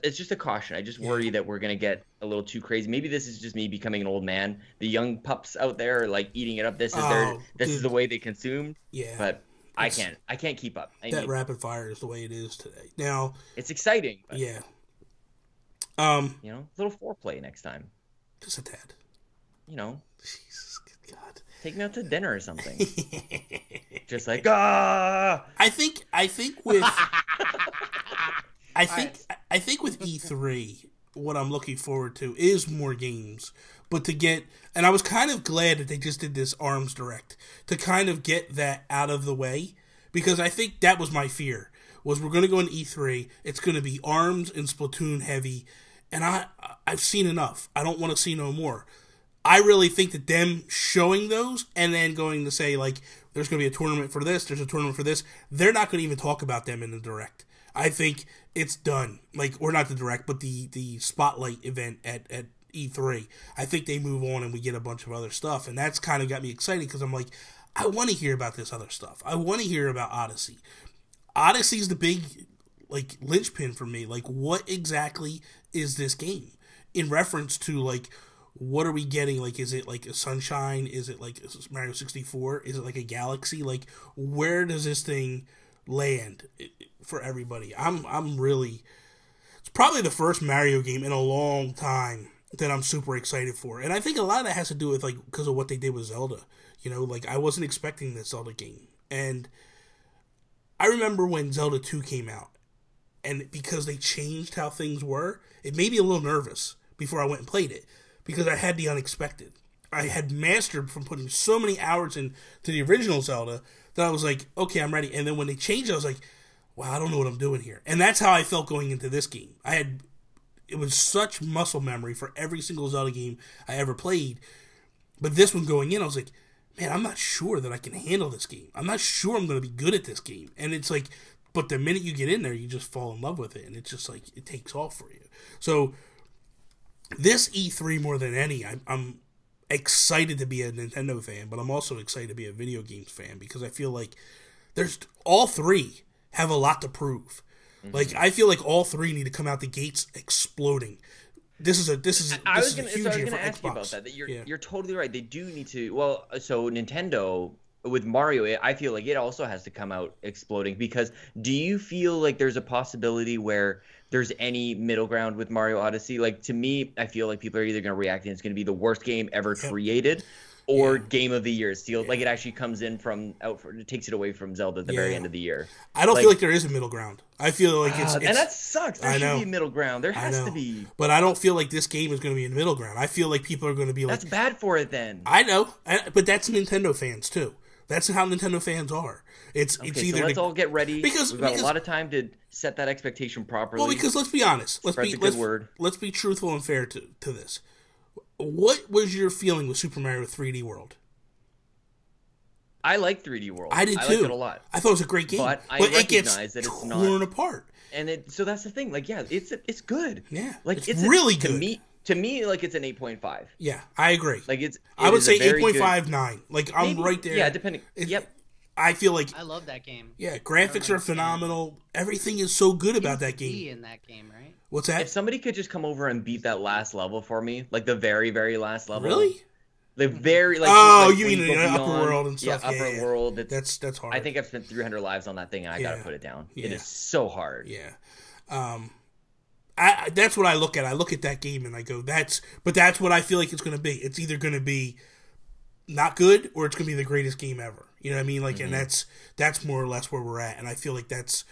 it's just a caution. I just worry that we're gonna get a little too crazy. Maybe this is just me becoming an old man. The young pups out there are, like, eating it up. This is the way they consume. Yeah. But I can't keep up. That rapid fire is the way it is today. Now it's exciting. But, yeah. You know, a little foreplay next time. Just a tad. You know. Jesus, good God. Take me out to dinner or something. Just like, I think with I think with E3, what I'm looking forward to is more games. But to get, and I was kind of glad that they just did this ARMS Direct to kind of get that out of the way, because I think that was my fear, was we're going to go in E3, it's going to be ARMS and Splatoon heavy, and I've seen enough. I don't want to see no more. I really think that them showing those and then going to say, like, there's going to be a tournament for this, there's a tournament for this, they're not going to even talk about them in the Direct. I think it's done. Like, or not the Direct, but the Spotlight event at E3. I think they move on and we get a bunch of other stuff. And that's kind of got me excited because I'm like, I want to hear about this other stuff. I want to hear about Odyssey. Odyssey's the big, like, linchpin for me. Like, what exactly is this game? In reference to, like, what are we getting? Like, is it like a Sunshine? Is it like Mario 64? Is it like a Galaxy? Like, where does this thing land for everybody? I'm really, it's probably the first Mario game in a long time that I'm super excited for. And I think a lot of that has to do with, like, because of what they did with Zelda. You know, like, I wasn't expecting this Zelda game. And I remember when Zelda 2 came out, and because they changed how things were, it made me a little nervous before I went and played it, because I had the unexpected. I had mastered from putting so many hours into the original Zelda that I was like, okay, I'm ready. And then when they changed, I was like, wow, I don't know what I'm doing here. And that's how I felt going into this game. It was such muscle memory for every single Zelda game I ever played. But this one going in, I was like, man, I'm not sure that I can handle this game. I'm not sure I'm going to be good at this game. And it's like, but the minute you get in there, you just fall in love with it. And it's just like, it takes off for you. So this E3 more than any, I'm excited to be a Nintendo fan, but I'm also excited to be a video games fan because I feel like all three have a lot to prove. Mm-hmm. Like, I feel like all three need to come out the gates exploding. This is a huge year for ask Xbox. You about that. You're totally right. They do need to. Well, so Nintendo with Mario, I feel like it also has to come out exploding because do you feel like there's a possibility where there's any middle ground with Mario Odyssey? Like, to me, I feel like people are either going to react and it's going to be the worst game ever created, or game of the year. Like it actually comes in it takes it away from Zelda at the very end of the year. I don't feel like there is a middle ground. I feel like it's and that sucks. There should be a middle ground. There has to be. But I don't feel like this game is going to be in the middle ground. I feel like people are going to be like, that's bad for it then. I know, but that's Nintendo fans too. That's how Nintendo fans are. It's either so let's all get ready because we've got a lot of time to set that expectation properly. Well, because let's be honest. Let's be truthful and fair to this. What was your feeling with Super Mario 3D World? I like 3D World. I did too. I liked it a lot. I thought it was a great game. But it gets that it's torn apart. And so that's the thing. Like, it's good. Yeah, like it's really good. To me, like, it's an 8.5. Yeah, I agree. Like I would say 8.59. Like, I'm right there. Yeah, depending. Yep. I feel like I love that game. Yeah, graphics are phenomenal. Everything is so good about that game. In that game, right? What's that? If somebody could just come over and beat that last level for me, like the very, very last level. Really? The very you mean the upper world and stuff? Yeah, upper world. That's hard. I think I've spent 300 lives on that thing, and I gotta put it down. Yeah. It is so hard. Yeah. That's what I look at. I look at that game and I go, that's what I feel like it's going to be. It's either going to be not good or it's going to be the greatest game ever. You know what I mean? Like, and that's more or less where we're at. And I feel like that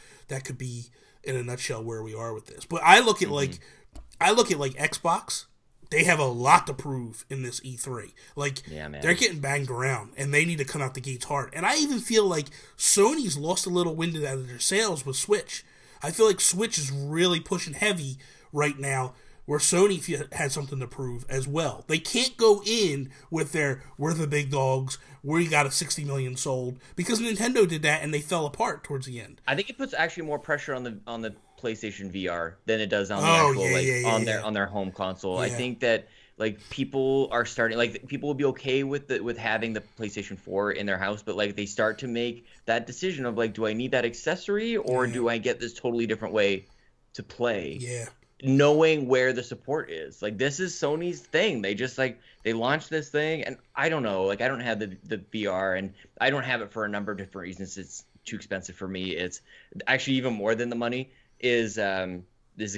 could be in a nutshell where we are with this. But I look at like Xbox. They have a lot to prove in this E3. Like, they're getting banged around, and they need to come out the gates hard. And I even feel like Sony's lost a little wind out of their sails with Switch. I feel like Switch is really pushing heavy right now, where Sony has something to prove as well. They can't go in with we're the big dogs, we got a 60 million sold, because Nintendo did that and they fell apart towards the end. I think it puts actually more pressure on the PlayStation VR than it does on the on their home console. Yeah. I think that like people are starting, like, people will be okay with having the PlayStation 4 in their house, but like they start to make that decision of like, do I need that accessory or do I get this totally different way to play? Yeah. Knowing where the support is. Like, this is Sony's thing. They just they launched this thing, and I don't know, like, I don't have the VR, and I don't have it for a number of different reasons. It's too expensive for me. It's actually even more than the money is a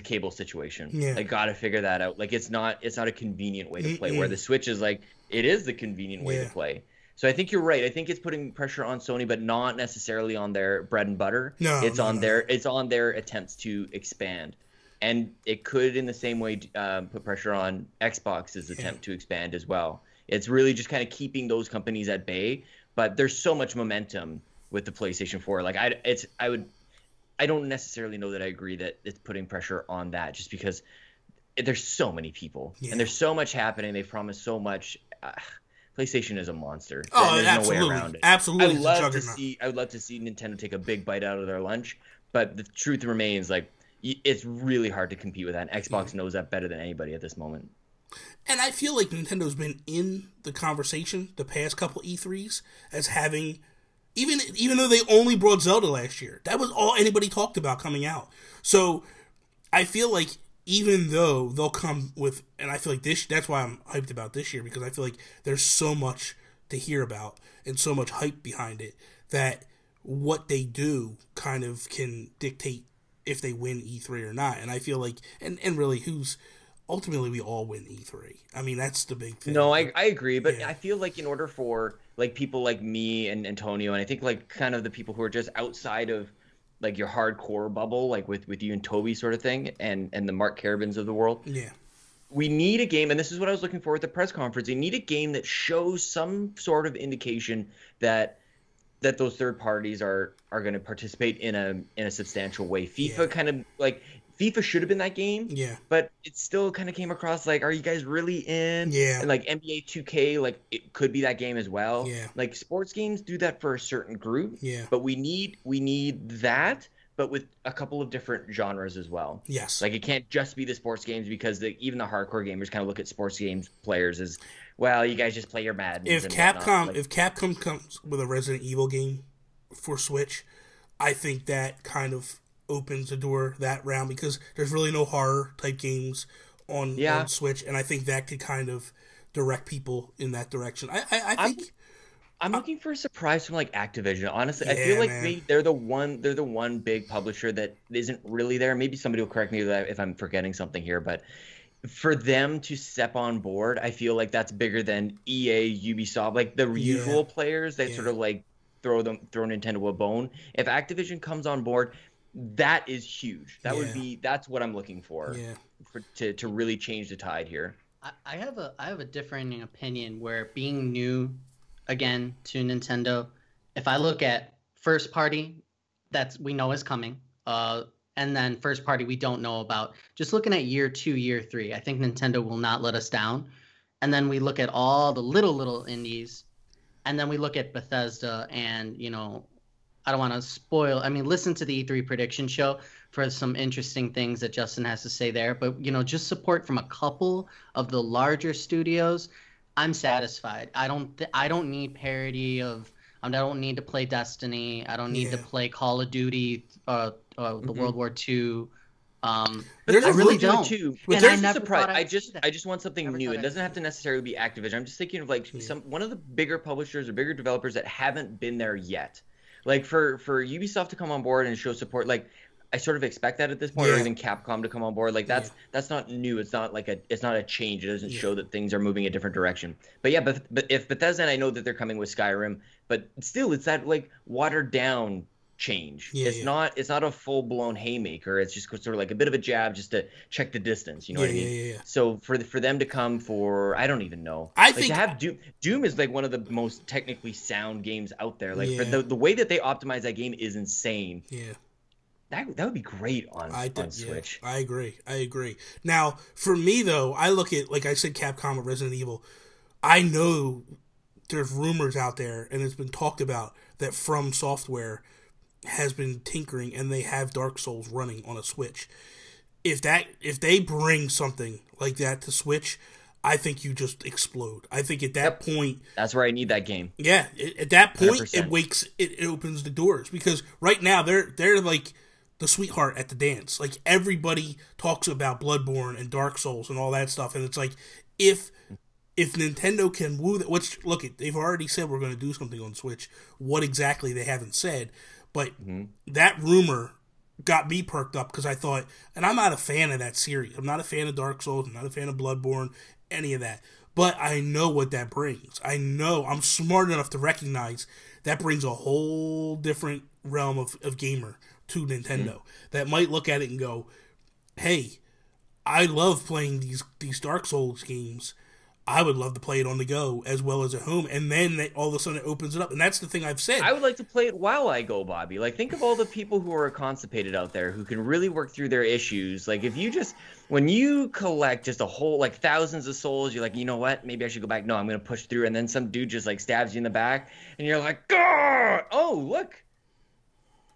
cable situation. Yeah. I gotta figure that out. Like, it's not a convenient way to play, where the Switch is like, it is the convenient way to play. So I think you're right. I think it's putting pressure on Sony, but not necessarily on their bread and butter. It's on their attempts to expand. And it could, in the same way, put pressure on Xbox's attempt to expand as well. It's really just kind of keeping those companies at bay. But there's so much momentum with the PlayStation 4. Like, I don't necessarily know that I agree that it's putting pressure on that, just because there's so many people and there's so much happening. They promise so much. PlayStation is a monster. Oh, there's absolutely. No way around it. Absolutely. I would love to see Nintendo take a big bite out of their lunch, but the truth remains, like, it's really hard to compete with that. And Xbox knows that better than anybody at this moment. And I feel like Nintendo's been in the conversation the past couple E3s as having, even though they only brought Zelda last year, that was all anybody talked about coming out. So I feel like even though they'll come with, and I feel like that's why I'm hyped about this year, because I feel like there's so much to hear about and so much hype behind it that what they do kind of can dictate if they win E3 or not. And I feel like, and really, ultimately we all win E3. I mean, that's the big thing. No, I agree, but I feel like in order for like people like me and Antonio, and I think like kind of the people who are just outside of like your hardcore bubble, like with you and Toby sort of thing, and the Mark Carabins of the world. Yeah. We need a game, and this is what I was looking for at the press conference. We need a game that shows some sort of indication that that those third parties are going to participate in a substantial way. FIFA kind of like FIFA should have been that game. Yeah. But it still kind of came across like, are you guys really in? Yeah. And like NBA 2K, like it could be that game as well. Yeah. Like sports games do that for a certain group. Yeah. But we need that, but with a couple of different genres as well. Yes. Like it can't just be the sports games, because even the hardcore gamers kind of look at sports games players as, well, you guys just play your Madden. If Capcom comes with a Resident Evil game for Switch, I think that kind of opens the door that round, because there's really no horror type games on Switch, and I think that could kind of direct people in that direction. I think I'm looking for a surprise from like Activision. Honestly, I feel like maybe they're the one big publisher that isn't really there. Maybe somebody will correct me if I'm forgetting something here, but for them to step on board, I feel like that's bigger than EA, Ubisoft, like the usual players that sort of like throw Nintendo a bone. If Activision comes on board, that is huge. That's what I'm looking for. To really change the tide here. I have a differing opinion where, being new again to Nintendo, if I look at first party that we know is coming, and then first party we don't know about, just looking at year 2, year 3, I think Nintendo will not let us down. And then we look at all the little indies, and then we look at Bethesda, and I don't want to spoil. I mean, listen to the E3 prediction show for some interesting things that Justin has to say there. But, just support from a couple of the larger studios, I'm satisfied. I don't need parody of. I don't need to play Destiny. I don't need to play Call of Duty, the World War II. But I really don't. Too. But there's a surprise. I just want something new. It doesn't have to necessarily be Activision. I'm just thinking of like one of the bigger publishers or bigger developers that haven't been there yet. Like for Ubisoft to come on board and show support, like I sort of expect that at this point, or even Capcom to come on board. Like that's not new. It's not like it's not a change. It doesn't show that things are moving a different direction. But yeah, but if Bethesda, and I know that they're coming with Skyrim, but still, it's that like watered down change. It's not a full blown haymaker. It's just sort of like a bit of a jab just to check the distance. You know what I mean? Yeah. So for them to come for, I don't even know. I think to have Doom is like one of the most technically sound games out there. Like for the way that they optimize that game is insane. Yeah. That would be great on Switch. I agree. Now, for me, though, I look at, like I said, Capcom or Resident Evil. I know there's rumors out there, and it's been talked about, that From Software has been tinkering, and they have Dark Souls running on a Switch. If they bring something like that to Switch, I think you just explode. I think at that point, that's where I need that game. Yeah, at that point, 100%. It opens the doors, because right now they're like the sweetheart at the dance. Like, everybody talks about Bloodborne and Dark Souls and all that stuff, and it's like, if Nintendo can woo that, which, look, they've already said we're going to do something on Switch. What exactly, they haven't said, but that rumor got me perked up, because I thought, and I'm not a fan of that series. I'm not a fan of Dark Souls. I'm not a fan of Bloodborne, any of that. But I know what that brings. I know I'm smart enough to recognize that brings a whole different realm of gamer to Nintendo that might look at it and go, hey, I love playing these Dark Souls games. I would love to play it on the go as well as at home. And then all of a sudden it opens it up. And that's the thing I've said. I would like to play it while I go, Bobby. Like, think of all the people who are constipated out there who can really work through their issues. Like, if you just, when you collect just a whole, like, thousands of souls, you're like, you know what? Maybe I should go back. No, I'm going to push through. And then some dude just, like, stabs you in the back. And you're like, oh, look.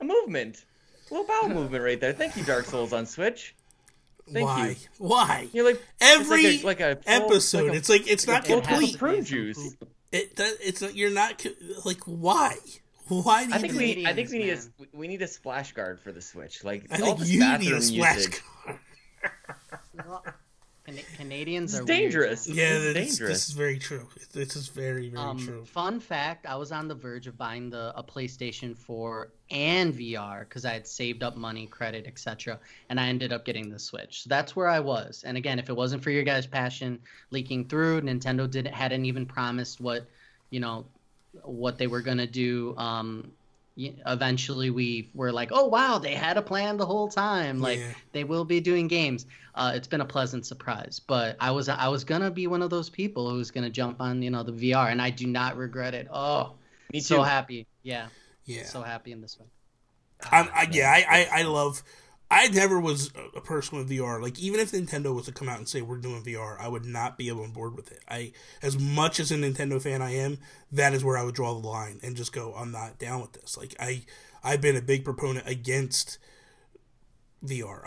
A movement. A little bowel movement right there. Thank you, Dark Souls on Switch. Thank you. Why? You're like, every it's like a episode. It's not complete. Prune juice. It's not. You're not like, why? Why do you? I think we need a splash guard for the Switch. Like, I think you need a splash guard. Canadians are dangerous. Weird, yeah, this is very true. This is very, very true. Fun fact: I was on the verge of buying a PlayStation 4 and VR because I had saved up money, credit, etc., and I ended up getting the Switch. So that's where I was. And again, if it wasn't for your guys' passion leaking through, Nintendo hadn't even promised what they were gonna do. Eventually we were like, oh wow, they had a plan the whole time. Like, they will be doing games. It's been a pleasant surprise, but I was gonna be one of those people who's gonna jump on the VR, and I do not regret it. Oh, Me too. So happy. Yeah. Yeah. So happy in this one. I never was a person with VR. Like, even if Nintendo was to come out and say we're doing VR, I would not be on board with it. As much as a Nintendo fan I am, that is where I would draw the line and just go, I'm not down with this. Like, I've been a big proponent against VR.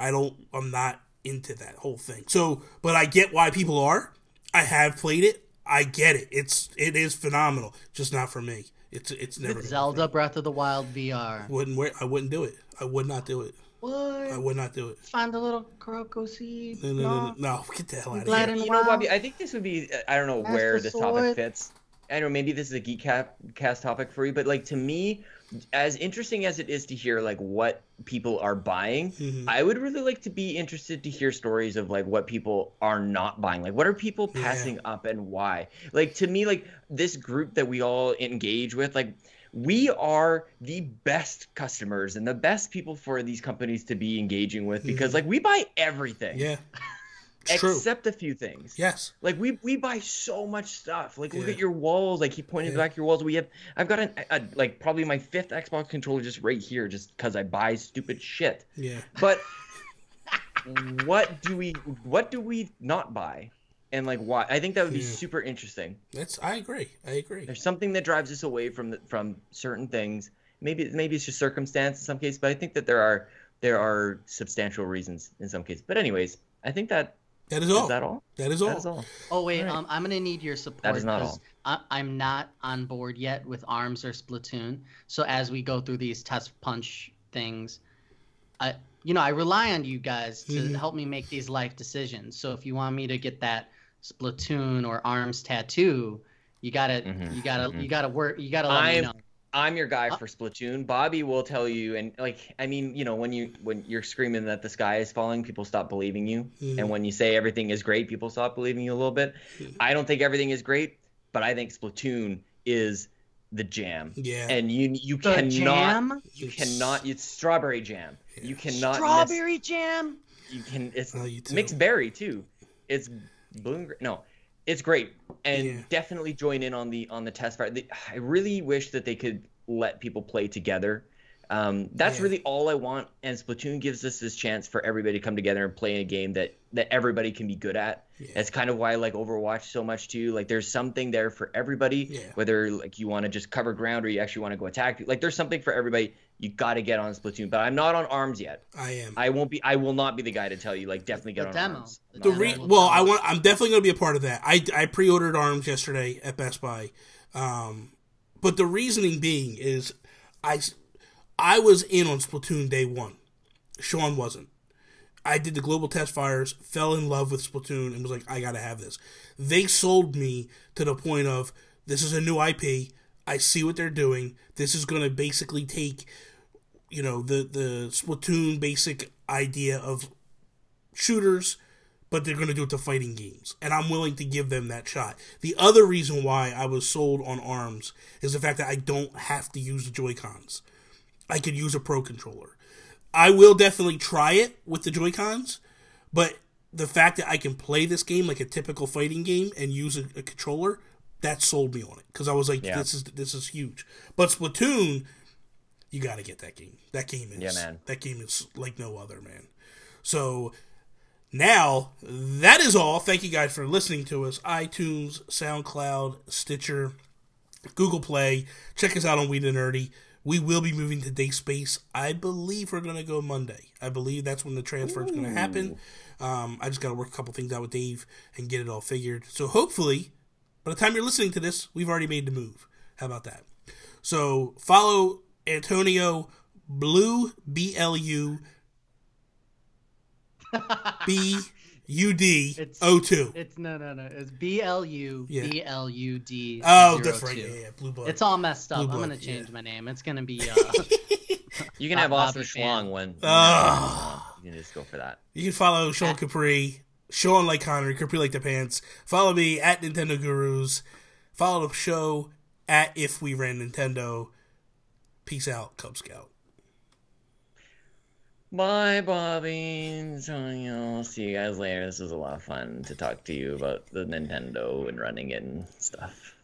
I'm not into that whole thing. So, but I get why people are. I have played it. I get it. It is phenomenal. Just not for me. It's never Zelda Breath of the Wild VR. I wouldn't do it. I would not do it. What? I would not do it. Find a little Kuroko seed. No, get the hell out of here. You know, Bobby, I think this would be, I don't know where this topic fits. I don't know, maybe this is a Geekcast topic for you, but like to me, as interesting as it is to hear like what people are buying, I would really like to be interested to hear stories of like what people are not buying. Like what are people passing up and why? Like to me, like this group that we all engage with, like we are the best customers and the best people for these companies to be engaging with because like we buy everything. Yeah. Except a few things. Yes. Like we buy so much stuff. Like look at your walls. I keep pointing back your walls. I've got like probably my 5th Xbox controller just right here just because I buy stupid shit. Yeah. But what do we not buy? And like why? I think that would be super interesting. I agree. There's something that drives us away from certain things. Maybe it's just circumstance in some cases, but I think that there are substantial reasons in some cases. But anyways, I think that is all. Is that all? That is all. Oh wait, right. I'm gonna need your support. That is not all. I'm not on board yet with ARMS or Splatoon. So as we go through these test punch things, I rely on you guys to help me make these life decisions. So if you want me to get that Splatoon or ARMS tattoo, you gotta work. You gotta let me know. I'm your guy for Splatoon. Bobby will tell you, and like, I mean, you know, when you're screaming that the sky is falling, people stop believing you, and when you say everything is great, people stop believing you a little bit. I don't think everything is great, but I think Splatoon is the jam. Yeah. And you cannot, it's strawberry jam. Yeah. You cannot strawberry jam. You can. It's mixed berry too. It's blue. No. It's great, and definitely join in on the test fire. I really wish that they could let people play together. That's really all I want, and Splatoon gives us this chance for everybody to come together and play a game that everybody can be good at. That's kind of why I like Overwatch so much too. Like there's something there for everybody, whether like you want to just cover ground or you actually want to go attack. Like there's something for everybody. You got to get on Splatoon, but I'm not on ARMS yet. I am. I won't be. I will not be the guy to tell you like definitely get on ARMS. I'm definitely going to be a part of that. I pre-ordered ARMS yesterday at Best Buy, but the reasoning being is I was in on Splatoon day one. Sean wasn't. I did the global test fires, fell in love with Splatoon, and was like, I got to have this. They sold me to the point of this is a new IP. I see what they're doing. This is going to basically take, the Splatoon basic idea of shooters, but they're going to do it to fighting games. And I'm willing to give them that shot. The other reason why I was sold on ARMS is the fact that I don't have to use the Joy-Cons. I could use a Pro Controller. I will definitely try it with the Joy-Cons, but the fact that I can play this game like a typical fighting game and use a controller, that sold me on it. Because I was like, this is huge. But Splatoon, you got to get that game. That game is like no other, man. So now, that is all. Thank you guys for listening to us. iTunes, SoundCloud, Stitcher, Google Play. Check us out on We the Nerdy. We will be moving to Dayspace. I believe we're going to go Monday. I believe that's when the transfer is going to happen. I just got to work a couple things out with Dave and get it all figured. So hopefully, by the time you're listening to this, we've already made the move. How about that? So follow Antonio Blue, B-L-U, B-U-D-O-2. It's no. It's B-L-U, B-L-U-D. Oh, that's right. Yeah, Blue Blood. It's all messed up. I'm going to change my name. It's going to be... you can have Austin Schlong when... you can just go for that. You can follow Sean Capri, Sean like Connery, Capri like the pants. Follow me at Nintendo Gurus. Follow the show at If We Ran Nintendo. Peace out, Cub Scout. Bye, Bobby. So, I'll see you guys later. This was a lot of fun to talk to you about the Nintendo and running it and stuff.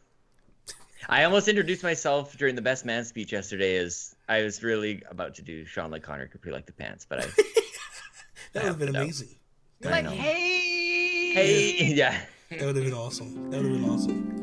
I almost introduced myself during the best man speech yesterday as I was really about to do Sean like Connor could like the pants, but I that would have been amazing. Like, hey, yeah. That would have been awesome. That would have been awesome.